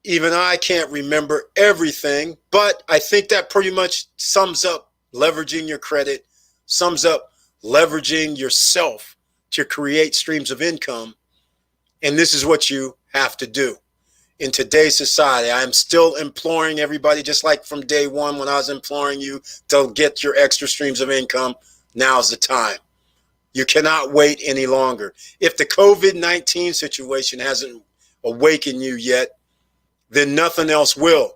Even I can't remember everything, but I think that pretty much sums up leveraging your credit, sums up leveraging yourself to create streams of income. And this is what you have to do. In today's society, I'm still imploring everybody, just like from day one when I was imploring you to get your extra streams of income. Now's the time. You cannot wait any longer. If the COVID-19 situation hasn't awakened you yet, then nothing else will.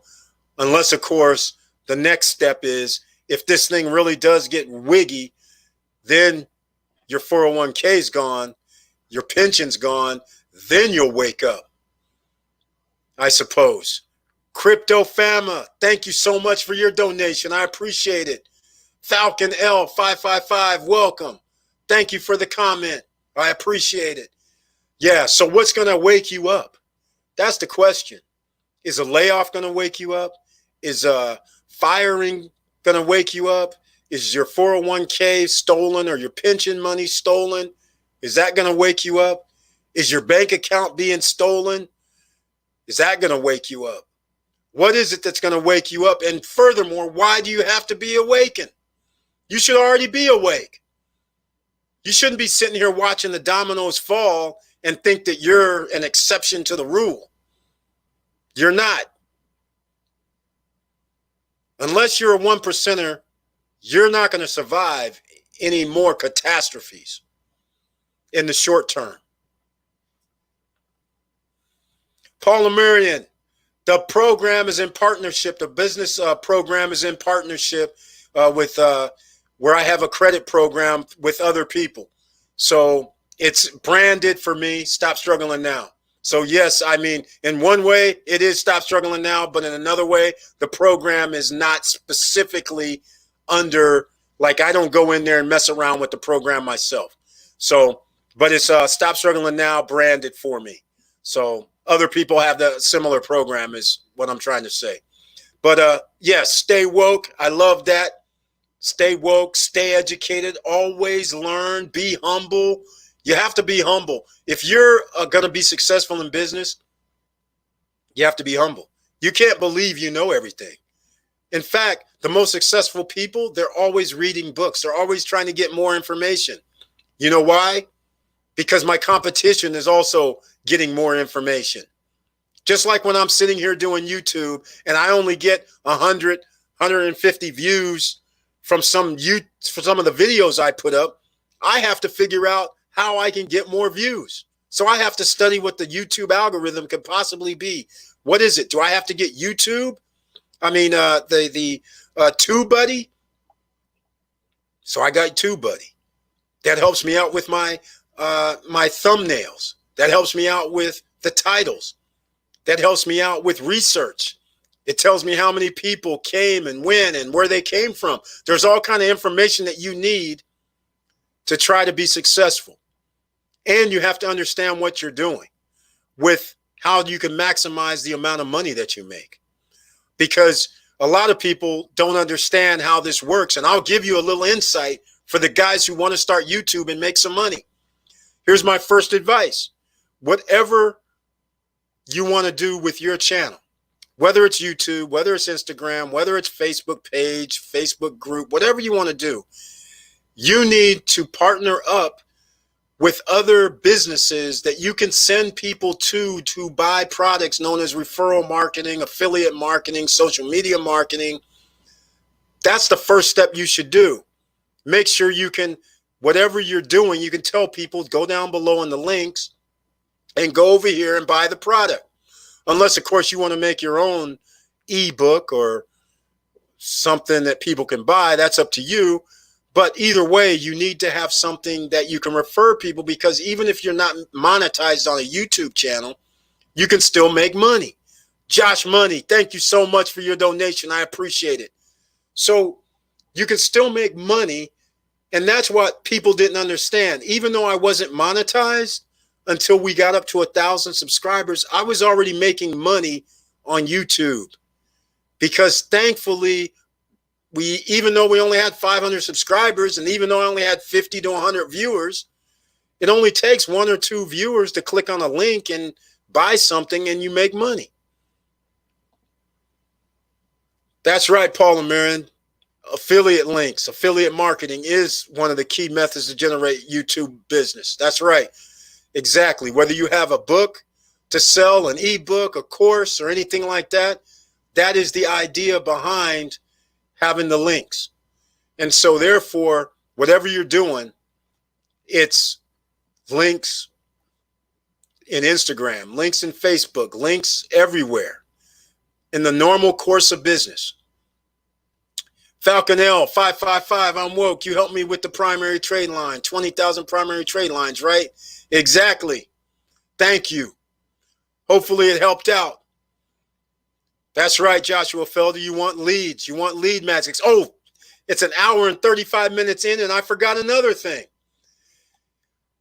Unless, of course, the next step is if this thing really does get wiggy, then your 401k is gone, your pension's gone, then you'll wake up, I suppose. Crypto Fama, thank you so much for your donation. I appreciate it. Falcon L 555, welcome. Thank you for the comment. I appreciate it. Yeah, so what's going to wake you up? That's the question. Is a layoff going to wake you up? Is firing going to wake you up? Is your 401k stolen or your pension money stolen? Is that going to wake you up? Is your bank account being stolen? Is that going to wake you up? What is it that's going to wake you up? And furthermore, why do you have to be awakened? You should already be awake. You shouldn't be sitting here watching the dominoes fall and think that you're an exception to the rule. You're not. Unless you're a 1%er, you're not going to survive any more catastrophes in the short term. Paula Marion, the program is in partnership. The business program is in partnership with where I have a credit program with other people. So it's branded for me, Stop Struggling Now. So yes, I mean, in one way it is Stop Struggling Now, but in another way, the program is not specifically under, like I don't go in there and mess around with the program myself. So, but it's Stop Struggling Now branded for me. So other people have the similar program is what I'm trying to say. But yes, stay woke. I love that. Stay woke, stay educated, always learn, be humble. You have to be humble. If you're going to be successful in business, you have to be humble. You can't believe you know everything. In fact, the most successful people, they're always reading books. They're always trying to get more information. You know why? Because my competition is also getting more information. Just like when I'm sitting here doing YouTube and I only get 100, 150 views from some of the videos I put up, I have to figure out how I can get more views. So I have to study what the YouTube algorithm could possibly be. What is it? Do I have to get YouTube? I mean, the TubeBuddy. So I got TubeBuddy. That helps me out with my my thumbnails. That helps me out with the titles. That helps me out with research. It tells me how many people came and when and where they came from. There's all kind of information that you need to try to be successful. And you have to understand what you're doing with how you can maximize the amount of money that you make. Because a lot of people don't understand how this works. And I'll give you a little insight for the guys who want to start YouTube and make some money. Here's my first advice. Whatever you want to do with your channel, whether it's YouTube, whether it's Instagram, whether it's Facebook page, Facebook group, whatever you want to do, you need to partner up with other businesses that you can send people to buy products known as referral marketing, affiliate marketing, social media marketing. That's the first step you should do. Make sure you can, whatever you're doing, you can tell people, go down below in the links and go over here and buy the product. Unless, of course, you want to make your own ebook or something that people can buy. That's up to you. But either way, you need to have something that you can refer people, because even if you're not monetized on a YouTube channel, you can still make money. Josh Money, thank you so much for your donation. I appreciate it. So you can still make money. And that's what people didn't understand. Even though I wasn't monetized, until we got up to 1,000 subscribers, I was already making money on YouTube, because thankfully, even though we only had 500 subscribers, and even though I only had 50 to 100 viewers, it only takes 1 or 2 viewers to click on a link and buy something, and you make money. That's right, Paul and Marion. Affiliate links, affiliate marketing is one of the key methods to generate YouTube business. That's right. Exactly. Whether you have a book to sell, an ebook, a course, or anything like that, that is the idea behind having the links. And so therefore, whatever you're doing, it's links in Instagram, links in Facebook, links everywhere in the normal course of business. Falcon L 555, I'm woke. You helped me with the primary trade line. 20,000 primary trade lines, right? Exactly. Thank you. Hopefully it helped out. That's right, Joshua Felder. You want leads. You want lead magics. Oh, it's an hour and 35 minutes in, and I forgot another thing.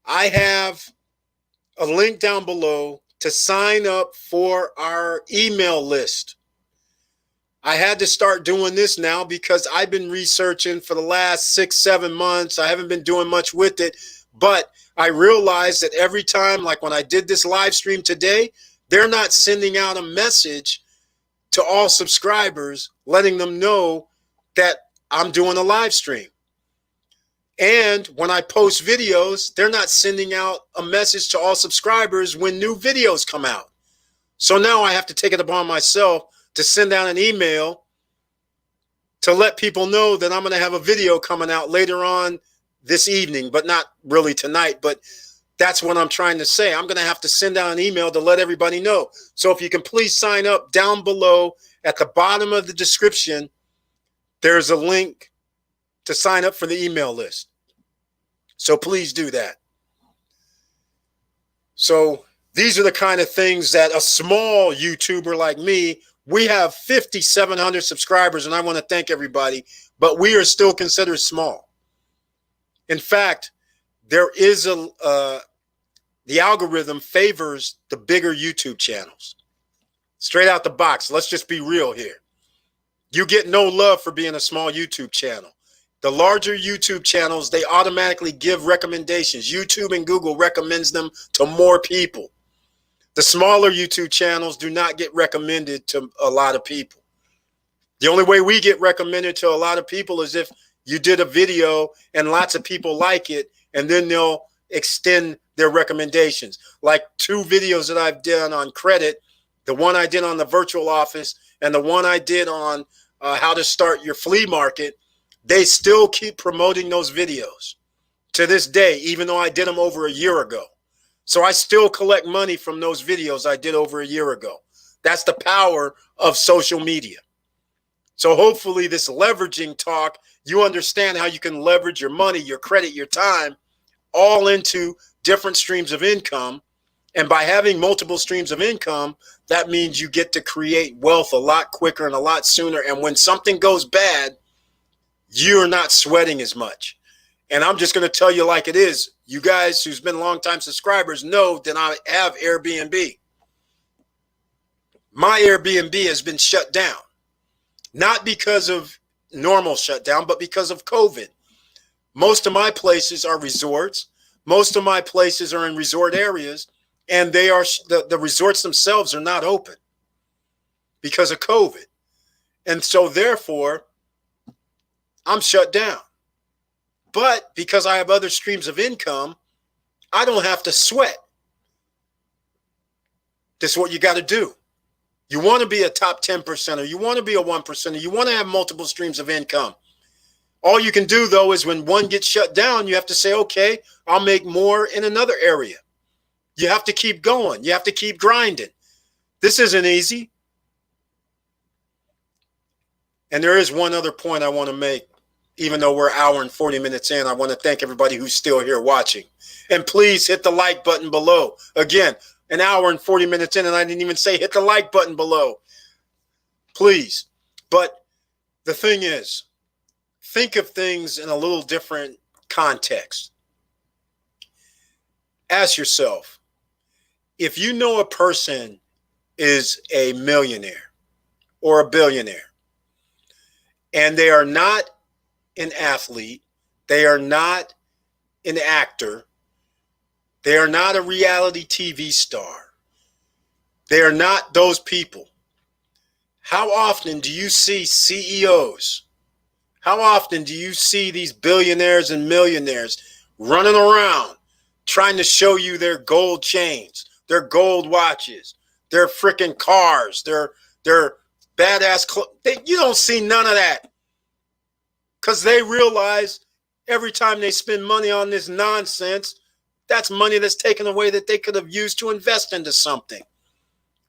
I have a link down below to sign up for our email list. I had to start doing this now because I've been researching for the last 6-7 months. I haven't been doing much with it, but I realized that every time, like when I did this live stream today, they're not sending out a message to all subscribers letting them know that I'm doing a live stream. And when I post videos, they're not sending out a message to all subscribers when new videos come out. So now I have to take it upon myself to send out an email to let people know that I'm going to have a video coming out later on this evening, but not really tonight. But that's what I'm trying to say. I'm going to have to send out an email to let everybody know. So if you can please sign up down below at the bottom of the description, there's a link to sign up for the email list. So please do that. So these are the kind of things that a small YouTuber like me, we have 5,700 subscribers, and I want to thank everybody, but we are still considered small. In fact, there is the algorithm favors the bigger YouTube channels. Straight out the box. Let's just be real here. You get no love for being a small YouTube channel. The larger YouTube channels, they automatically give recommendations. YouTube and Google recommends them to more people. The smaller YouTube channels do not get recommended to a lot of people. The only way we get recommended to a lot of people is if you did a video and lots of people like it, and then they'll extend their recommendations. Like 2 videos that I've done on credit, the one I did on the virtual office and the one I did on how to start your flea market, they still keep promoting those videos to this day, even though I did them over a year ago. So I still collect money from those videos I did over a year ago. That's the power of social media. So hopefully this leveraging talk, you understand how you can leverage your money, your credit, your time, all into different streams of income. And by having multiple streams of income, that means you get to create wealth a lot quicker and a lot sooner. And when something goes bad, you're not sweating as much. And I'm just going to tell you like it is. You guys who's been longtime subscribers know that I have Airbnb. My Airbnb has been shut down. Not because of normal shutdown, but because of COVID. Most of my places are resorts. Most of my places are in resort areas. And they are the resorts themselves are not open because of COVID. And so therefore, I'm shut down. But because I have other streams of income, I don't have to sweat. This is what you got to do. You want to be a top 10%er. You want to be a 1%er. You want to have multiple streams of income. All you can do, though, is when one gets shut down, you have to say, okay, I'll make more in another area. You have to keep going. You have to keep grinding. This isn't easy. And there is one other point I want to make. Even though we're an hour and 40 minutes in, I want to thank everybody who's still here watching. And please hit the like button below. Again, an hour and 40 minutes in, and I didn't even say hit the like button below. Please. But the thing is, think of things in a little different context. Ask yourself, If you know a person is a millionaire or a billionaire and they are not an athlete, they are not an actor, they are not a reality TV star, they are not those people. How often do you see CEOs? How often do you see these billionaires and millionaires running around trying to show you their gold chains, their gold watches, their freaking cars, their badass clothes? You don't see none of that because they realize every time they spend money on this nonsense, that's money that's taken away that they could have used to invest into something.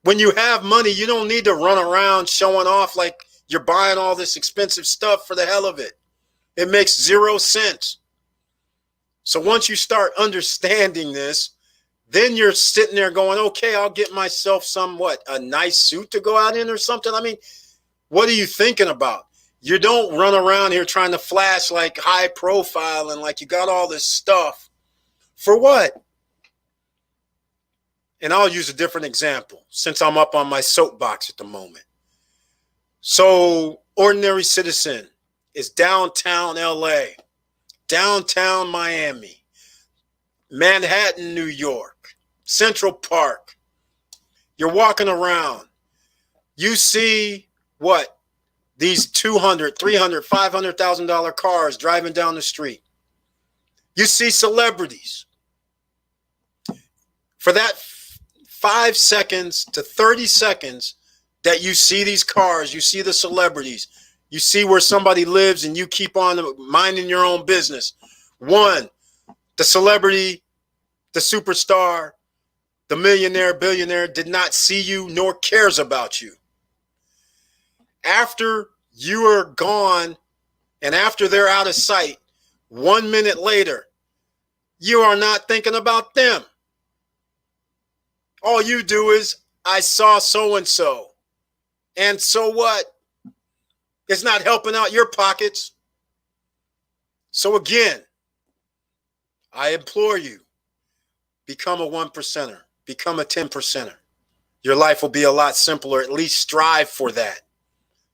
When you have money, you don't need to run around showing off like you're buying all this expensive stuff for the hell of it. It makes 0 sense. So once you start understanding this, then you're sitting there going, okay, I'll get myself a nice suit to go out in or something. I mean, what are you thinking about? You don't run around here trying to flash like high profile and like you got all this stuff. For what? And I'll use a different example since I'm up on my soapbox at the moment. So, ordinary citizen is downtown LA, downtown Miami, Manhattan, New York, Central Park. You're walking around. You see what? These $200,000, $300,000, $500,000 cars driving down the street. You see celebrities. For that 5 seconds to 30 seconds that you see these cars, you see the celebrities, you see where somebody lives and you keep on minding your own business. One, the celebrity, the superstar, the millionaire, billionaire did not see you nor cares about you. After you are gone and after they're out of sight, 1 minute later, you are not thinking about them. All you do is, I saw so-and-so. And so what? It's not helping out your pockets. So again, I implore you, become a 1%er. Become a 10%er. Your life will be a lot simpler. At least strive for that.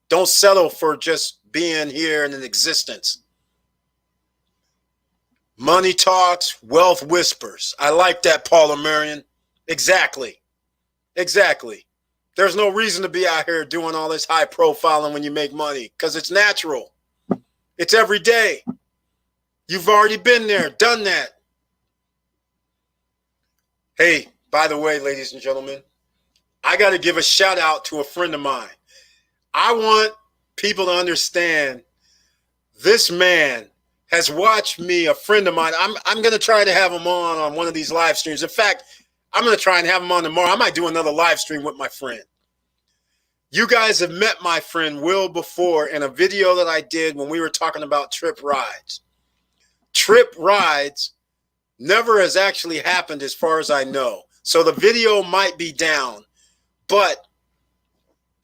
Don't settle for just being here in an existence. Money talks, wealth whispers. I like that, Paula Marion. Exactly. There's no reason to be out here doing all this high profiling when you make money because it's natural. It's every day. You've already been there, done that. Hey, by the way, ladies and gentlemen, I got to give a shout out to a friend of mine. I want people to understand this man has watched me, a friend of mine. I'm going to try to have him on one of these live streams. In fact, I'm going to try and have him on tomorrow. I might do another live stream with my friend. You guys have met my friend Will before in a video that I did when we were talking about trip rides. Trip rides never has actually happened as far as I know. So the video might be down. But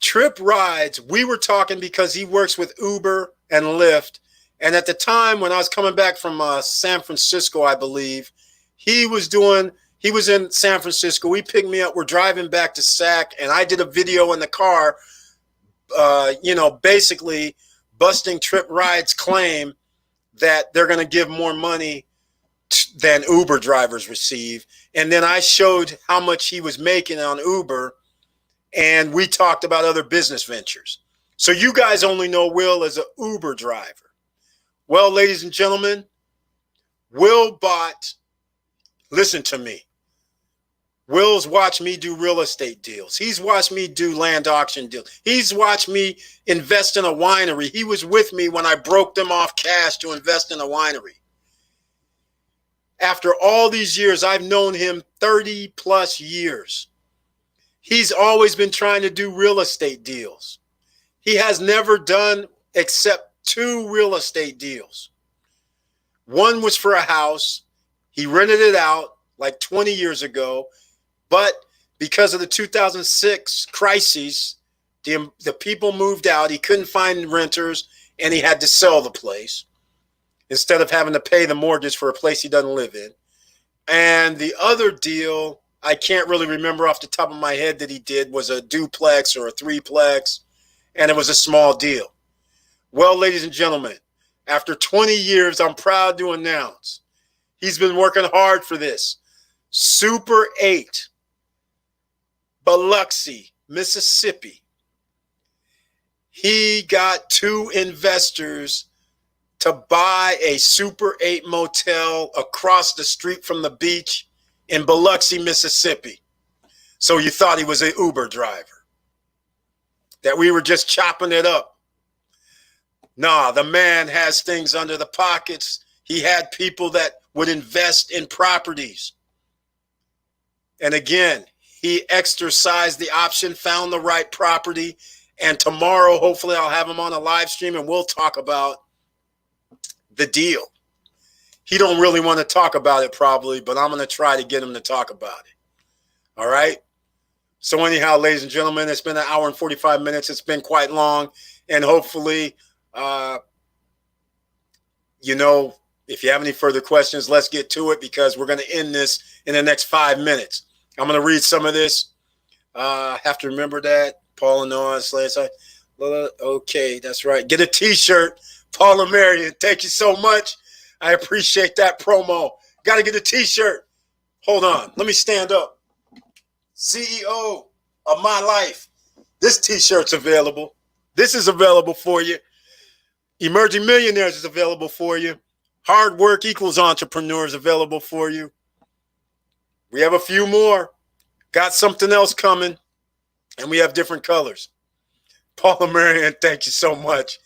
trip rides, we were talking because he works with Uber and Lyft. And at the time when I was coming back from San Francisco, I believe, he was in San Francisco. He picked me up. We're driving back to SAC, and I did a video in the car, basically busting Trip Ride's claim that they're going to give more money than Uber drivers receive. And then I showed how much he was making on Uber, and we talked about other business ventures. So you guys only know Will as an Uber driver. Well, ladies and gentlemen, Will listen to me. Will's watched me do real estate deals. He's watched me do land auction deals. He's watched me invest in a winery. He was with me when I broke them off cash to invest in a winery. After all these years, I've known him 30 plus years. He's always been trying to do real estate deals. He has never done except 2 real estate deals. One was for a house. He rented it out like 20 years ago. But because of the 2006 crisis, the people moved out. He couldn't find renters, and he had to sell the place instead of having to pay the mortgage for a place he doesn't live in. And the other deal I can't really remember off the top of my head that he did was a duplex or a threeplex, and it was a small deal. Well, ladies and gentlemen, after 20 years, I'm proud to announce he's been working hard for this. Super 8, Biloxi, Mississippi. He got 2 investors to buy a Super 8 motel across the street from the beach in Biloxi, Mississippi. So you thought he was an Uber driver, that we were just chopping it up. Nah, the man has things under the pockets. He had people that would invest in properties. And again, he exercised the option, found the right property. And tomorrow, hopefully, I'll have him on a live stream and we'll talk about the deal. He don't really want to talk about it probably, but I'm going to try to get him to talk about it. All right? So anyhow, ladies and gentlemen, it's been an hour and 45 minutes. It's been quite long. And hopefully, if you have any further questions, let's get to it because we're going to end this in the next 5 minutes. I'm going to read some of this. Have to remember that. Paula Noah, okay, that's right. Get a t-shirt. Paula Marion, thank you so much. I appreciate that promo. Got to get a t-shirt. Hold on. Let me stand up. CEO of my life. This t-shirt's available. This is available for you. Emerging Millionaires is available for you. Hard Work Equals Entrepreneur is available for you. We have a few more. Got something else coming. And we have different colors. Paula Marion, thank you so much.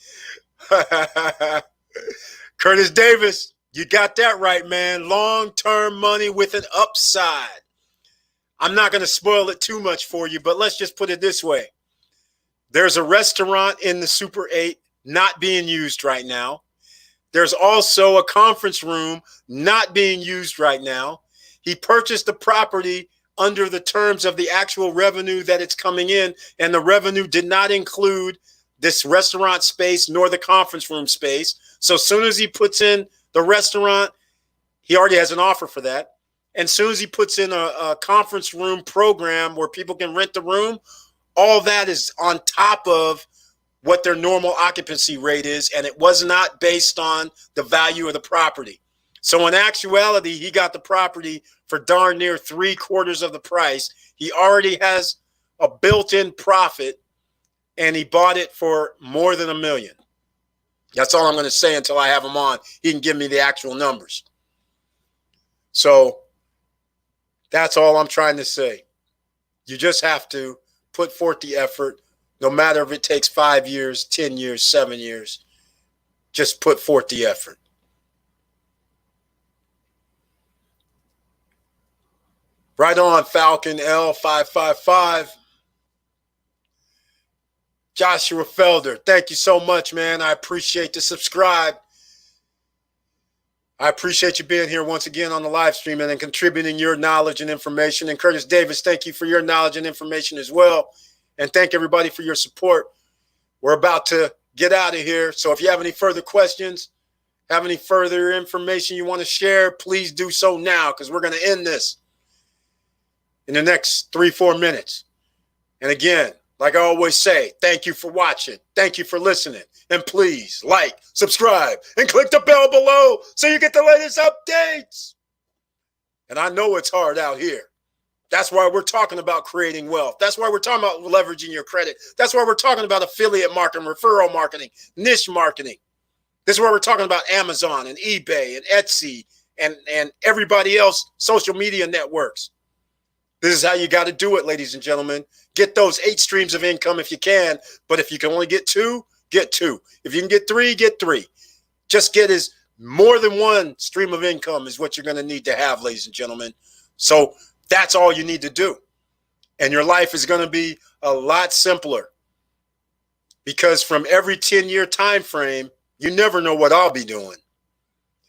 Curtis Davis, you got that right, man. Long-term money with an upside. I'm not going to spoil it too much for you, but let's just put it this way. There's a restaurant in the Super 8 not being used right now. There's also a conference room not being used right now. He purchased the property under the terms of the actual revenue that it's coming in, and the revenue did not include this restaurant space nor the conference room space. So as soon as he puts in the restaurant, he already has an offer for that. And as soon as he puts in a conference room program where people can rent the room, all that is on top of what their normal occupancy rate is, and it was not based on the value of the property. So in actuality, he got the property for darn near 3/4 of the price. He already has a built-in profit, and he bought it for more than $1 million. That's all I'm going to say until I have him on. He can give me the actual numbers. So that's all I'm trying to say. You just have to put forth the effort, no matter if it takes 5 years, 10 years, 7 years. Just put forth the effort. Right on, Falcon L555. Joshua Felder, thank you so much, man. I appreciate the subscribe. I appreciate you being here once again on the live stream and contributing your knowledge and information. And Curtis Davis, thank you for your knowledge and information as well. And thank everybody for your support. We're about to get out of here. So if you have any further questions, have any further information you want to share, please do so now because we're going to end this in the next 3-4 minutes. And again, like I always say, thank you for watching. Thank you for listening. And please like, subscribe, and click the bell below so you get the latest updates. And I know it's hard out here. That's why we're talking about creating wealth. That's why we're talking about leveraging your credit. That's why we're talking about affiliate marketing, referral marketing, niche marketing. This is why we're talking about Amazon and eBay and Etsy and everybody else, social media networks. This is how you got to do it, ladies and gentlemen. Get those 8 streams of income if you can. But if you can only get 2, get 2. If you can get 3, get 3. Just get as more than one stream of income is what you're going to need to have, ladies and gentlemen. So that's all you need to do. And your life is going to be a lot simpler. Because from every 10-year time frame, you never know what I'll be doing.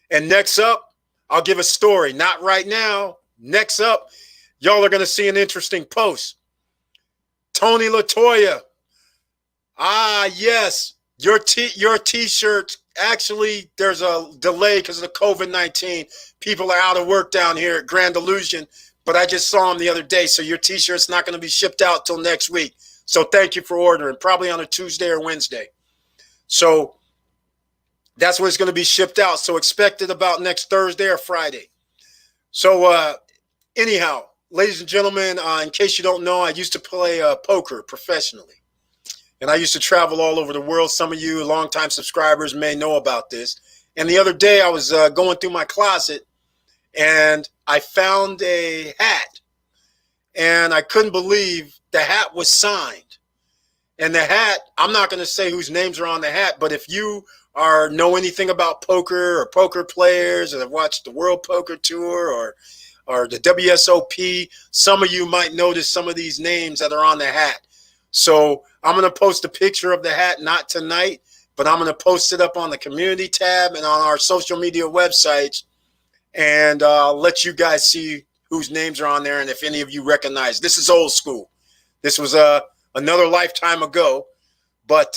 And next up, I'll give a story. Not right now. Next up, y'all are going to see an interesting post. Tony Latoya. Ah, yes. Your t-shirt. Actually, there's a delay because of the COVID-19. People are out of work down here at Grand Illusion. but I just saw them the other day. So your t-shirt's not going to be shipped out till next week. So thank you for ordering, probably on a Tuesday or Wednesday. So that's when it's going to be shipped out. So expect it about next Thursday or Friday. So anyhow, ladies and gentlemen, in case you don't know, I used to play poker professionally. And I used to travel all over the world. Some of you longtime subscribers may know about this. And the other day I was going through my closet and I found a hat. And I couldn't believe the hat was signed. And the hat, I'm not going to say whose names are on the hat, but if you know anything about poker or poker players or have watched the World Poker Tour or the WSOP, some of you might notice some of these names that are on the hat. So I'm going to post a picture of the hat, not tonight, but I'm going to post it up on the community tab and on our social media websites. And I'll let you guys see whose names are on there and if any of you recognize. This is old school. This was another lifetime ago, but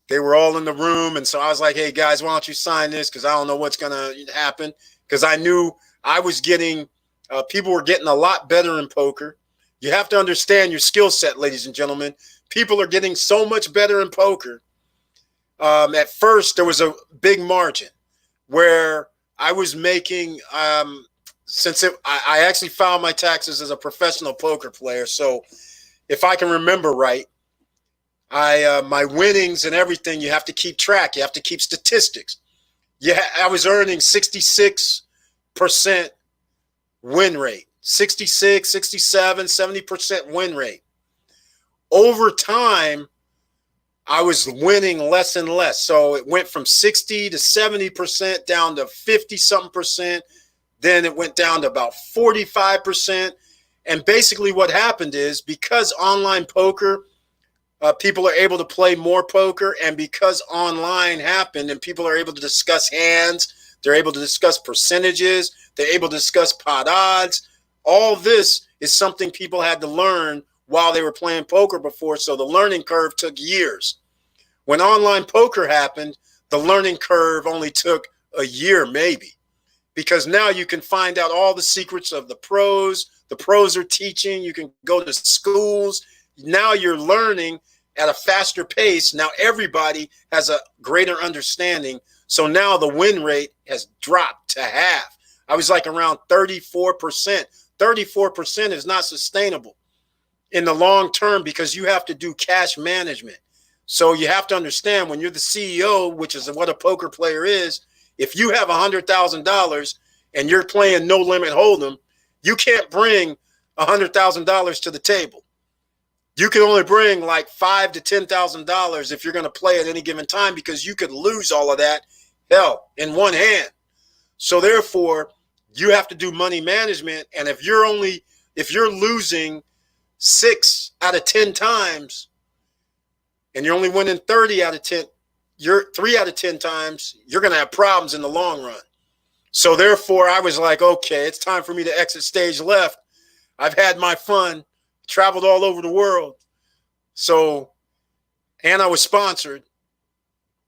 they were all in the room. And so I was like, hey, guys, why don't you sign this? Because I don't know what's going to happen. Because I knew I was getting people were getting a lot better in poker. You have to understand your skill set, ladies and gentlemen. People are getting so much better in poker. At first, there was a big margin where I was making, I actually filed my taxes as a professional poker player. So if I can remember right, my winnings and everything, you have to keep track. You have to keep statistics. Yeah, I was earning 66% win rate. 66, 67, 70% win rate. Over time, I was winning less and less. So it went from 60 to 70% down to 50-something percent. Then it went down to about 45%. And basically what happened is because online poker, people are able to play more poker, and because online happened and people are able to discuss hands, they're able to discuss percentages, they're able to discuss pot odds. All this is something people had to learn while they were playing poker before, so the learning curve took years. When online poker happened, the learning curve only took a year maybe, because now you can find out all the secrets of the pros. The pros are teaching. You can go to schools. Now you're learning at a faster pace. Now everybody has a greater understanding. So now the win rate has dropped to half. I was like around 34%. 34% is not sustainable in the long term because you have to do cash management. So you have to understand when you're the CEO, which is what a poker player is, if you have $100,000 and you're playing no limit hold'em, you can't bring $100,000 to the table. You can only bring like $5,000 to $10,000 if you're going to play at any given time, because you could lose all of that, hell, in one hand. So therefore, you have to do money management. And if you're losing 6 out of 10 times and you're only winning 30 out of 10, you're 3 out of 10 times, you're going to have problems in the long run. So therefore, I was like, okay, it's time for me to exit stage left. I've had my fun, traveled all over the world. So, and I was sponsored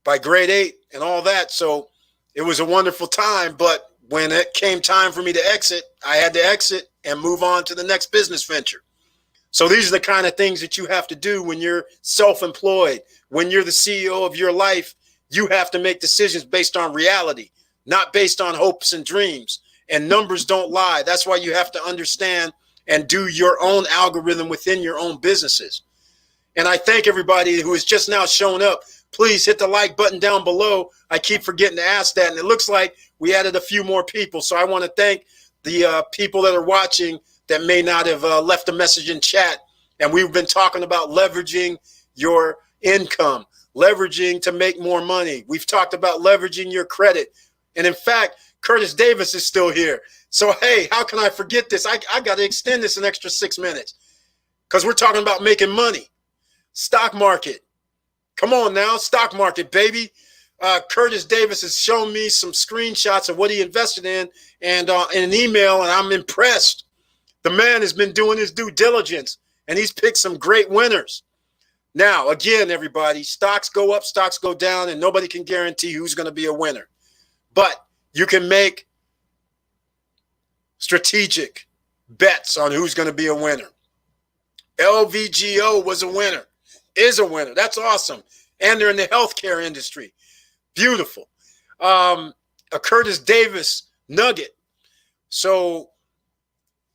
by Grade 8 and all that. So it was a wonderful time. But when it came time for me to exit, I had to exit and move on to the next business venture. So these are the kind of things that you have to do when you're self-employed. When you're the CEO of your life, you have to make decisions based on reality, not based on hopes and dreams. And numbers don't lie. That's why you have to understand and do your own algorithm within your own businesses. And I thank everybody who has just now shown up. Please hit the like button down below. I keep forgetting to ask that. And it looks like we added a few more people. So I want to thank the people that are watching that may not have left a message in chat. And we've been talking about leveraging your income, leveraging to make more money. We've talked about leveraging your credit. And in fact, Curtis Davis is still here. So, hey, how can I forget this? I got to extend this an extra 6 minutes because we're talking about making money. Stock market. Come on now, stock market, baby. Curtis Davis has shown me some screenshots of what he invested in and in an email, and I'm impressed. The man has been doing his due diligence, and he's picked some great winners. Now, again, everybody, stocks go up, stocks go down, and nobody can guarantee who's going to be a winner. But you can make strategic bets on who's going to be a winner. LVGO was a winner, is a winner. That's awesome. And they're in the healthcare industry. Beautiful. A Curtis Davis nugget. So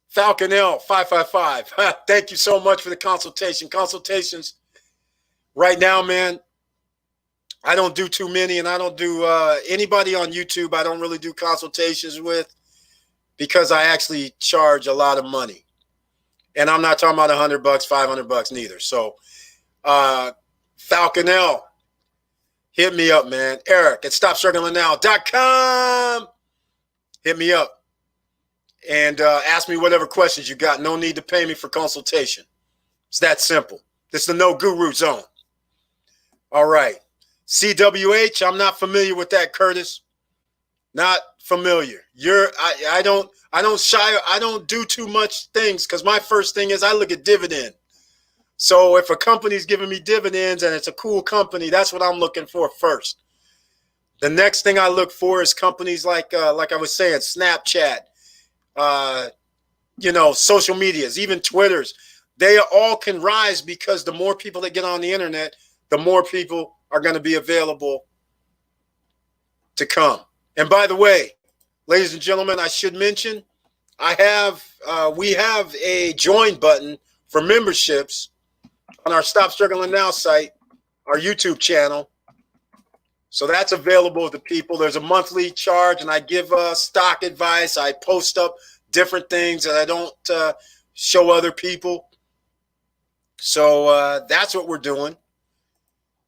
Falcon L 555. Thank you so much for the consultation. Consultations right now, man. I don't do too many, and I don't do anybody on YouTube. I don't really do consultations with, because I actually charge a lot of money, and I'm not talking about $100, $500 neither. So, Falcon L, hit me up, man. Eric at StopStrugglingNow.com. Hit me up and ask me whatever questions you got. No need to pay me for consultation. It's that simple. This is the No Guru Zone. All right. CWH, I'm not familiar with that, Curtis. Not familiar. I don't do too much things, because my first thing is I look at dividend. So if a company's giving me dividends and it's a cool company, that's what I'm looking for first. The next thing I look for is companies like I was saying, Snapchat, social medias, even Twitters. They all can rise, because the more people that get on the internet, the more people are going to be available to come. And by the way, ladies and gentlemen, I should mention, we have a join button for memberships on our Stop Struggling Now site, our YouTube channel. So that's available to people. There's a monthly charge, and I give stock advice. I post up different things that I don't show other people. So that's what we're doing.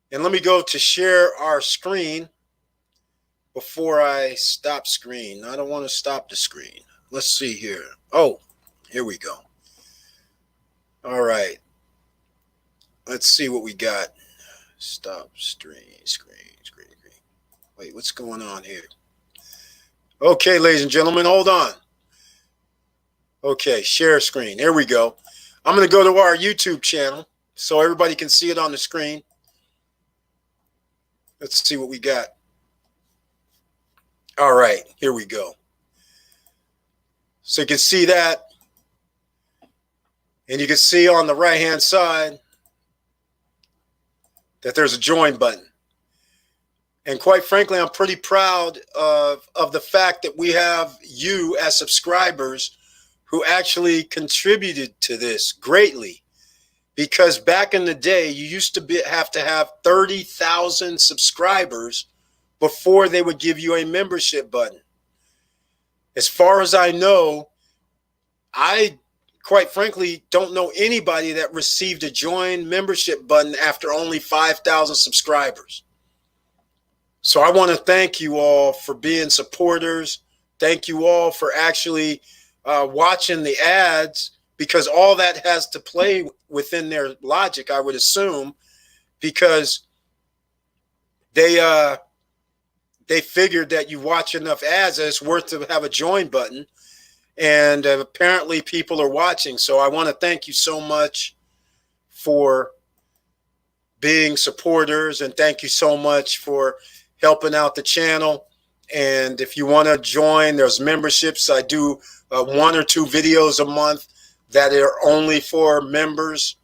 And let me go to share our screen before I stop screen. I don't want to stop the screen. Let's see here. Oh, here we go. All right. Let's see what we got. Stop screen. Wait, what's going on here? Okay, ladies and gentlemen, hold on. Okay, share screen. There we go. I'm going to go to our YouTube channel so everybody can see it on the screen. Let's see what we got. All right, here we go. So you can see that. And you can see on the right-hand side that there's a join button. And quite frankly, I'm pretty proud of the fact that we have you as subscribers who actually contributed to this greatly. Because back in the day, you used to have to have 30,000 subscribers before they would give you a membership button. As far as I know, I quite frankly don't know anybody that received a join membership button after only 5,000 subscribers. So I want to thank you all for being supporters. Thank you all for actually watching the ads, because all that has to play within their logic, I would assume, because they figured that you watch enough ads that it's worth to have a join button. And apparently people are watching. So I want to thank you so much for being supporters, and thank you so much for helping out the channel. And if you want to join, there's memberships. I do 1 or 2 videos a month that are only for members.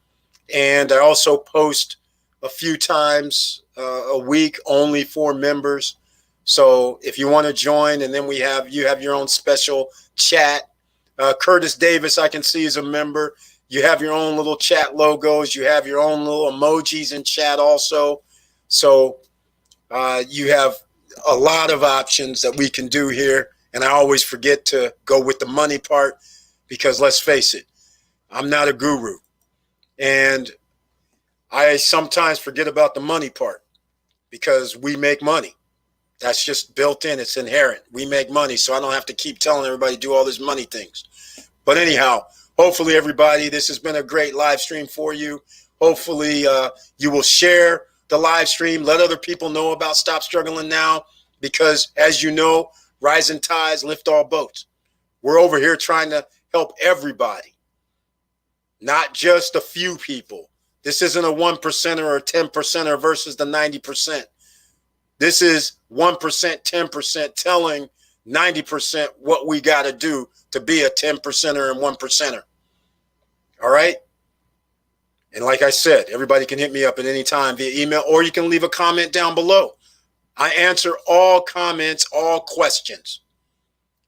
And I also post a few times a week only for members. So if you want to join, and then you have your own special chat. Curtis Davis, I can see, is a member. You have your own little chat logos. You have your own little emojis in chat also. So you have a lot of options that we can do here. And I always forget to go with the money part, because let's face it, I'm not a guru. And I sometimes forget about the money part, because we make money. That's just built in. It's inherent. We make money, so I don't have to keep telling everybody to do all these money things. But anyhow, hopefully, everybody, this has been a great live stream for you. Hopefully, you will share the live stream. Let other people know about Stop Struggling Now, because, as you know, rising tides lift all boats. We're over here trying to help everybody, not just a few people. This isn't a 1%er or a 10%er versus the 90%. This is 1%, 10% telling 90% what we got to do to be a 10%er and 1%er. All right. And like I said, everybody can hit me up at any time via email, or you can leave a comment down below. I answer all comments, all questions,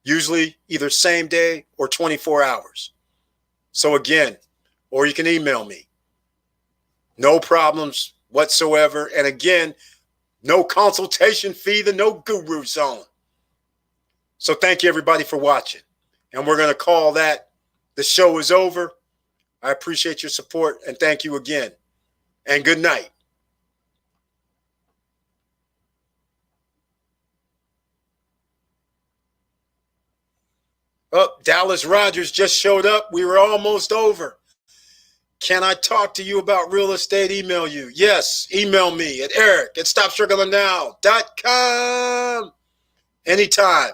usually either same day or 24 hours. So again, or you can email me. No problems whatsoever. And again, no consultation fee, the no guru zone. So thank you everybody for watching. And we're going to call that the show is over. I appreciate your support and thank you again. And good night. Oh, Dallas Rogers just showed up. We were almost over. Can I talk to you about real estate? Email you. Yes, email me at eric@stopstrugglingnow.com anytime.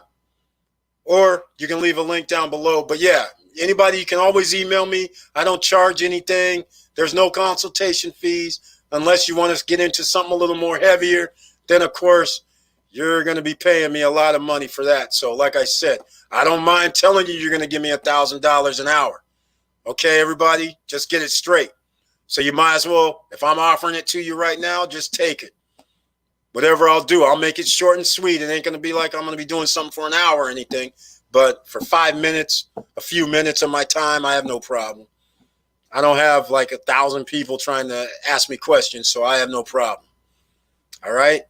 Or you can leave a link down below. But yeah, anybody, you can always email me. I don't charge anything. There's no consultation fees unless you want to get into something a little more heavier. Then, of course, you're going to be paying me a lot of money for that. So like I said, I don't mind telling you you're going to give me $1,000 an hour. Okay, everybody, just get it straight. So you might as well, if I'm offering it to you right now, just take it. Whatever I'll do, I'll make it short and sweet. It ain't going to be like I'm going to be doing something for an hour or anything. But for 5 minutes, a few minutes of my time, I have no problem. I don't have like 1,000 people trying to ask me questions, so I have no problem. All right?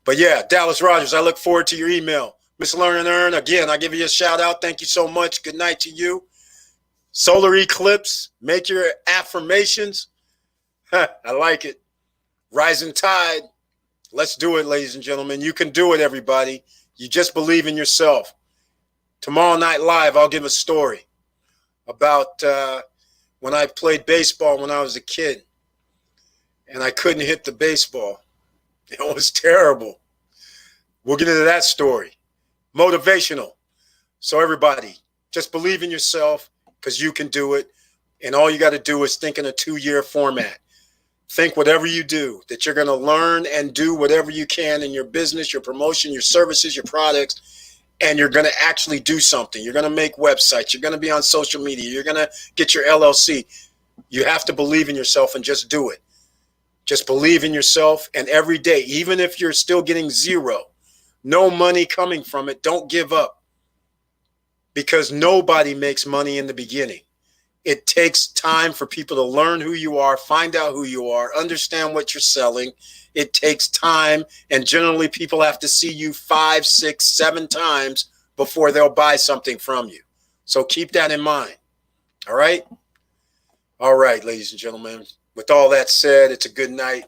But yeah, Dallas Rogers, I look forward to your email. Miss Learn and Earn, again, I give you a shout out. Thank you so much. Good night to you. Solar eclipse, make your affirmations. I like it. Rising tide. Let's do it, ladies and gentlemen. You can do it, everybody. You just believe in yourself. Tomorrow night live, I'll give a story about when I played baseball when I was a kid and I couldn't hit the baseball. It was terrible. We'll get into that story. Motivational. So everybody, just believe in yourself because you can do it. And all you got to do is think in a 2-year format. Think whatever you do, that you're going to learn and do whatever you can in your business, your promotion, your services, your products, and you're going to actually do something. You're going to make websites. You're going to be on social media. You're going to get your LLC. You have to believe in yourself and just do it. Just believe in yourself, and every day, even if you're still getting zero, no money coming from it, don't give up. Because nobody makes money in the beginning. It takes time for people to learn who you are, find out who you are, understand what you're selling. It takes time, and generally people have to see you 5, 6, 7 times before they'll buy something from you. So keep that in mind. All right? All right, ladies and gentlemen. With all that said, it's a good night.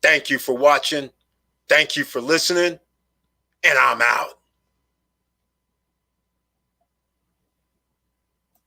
Thank you for watching. Thank you for listening. And I'm out.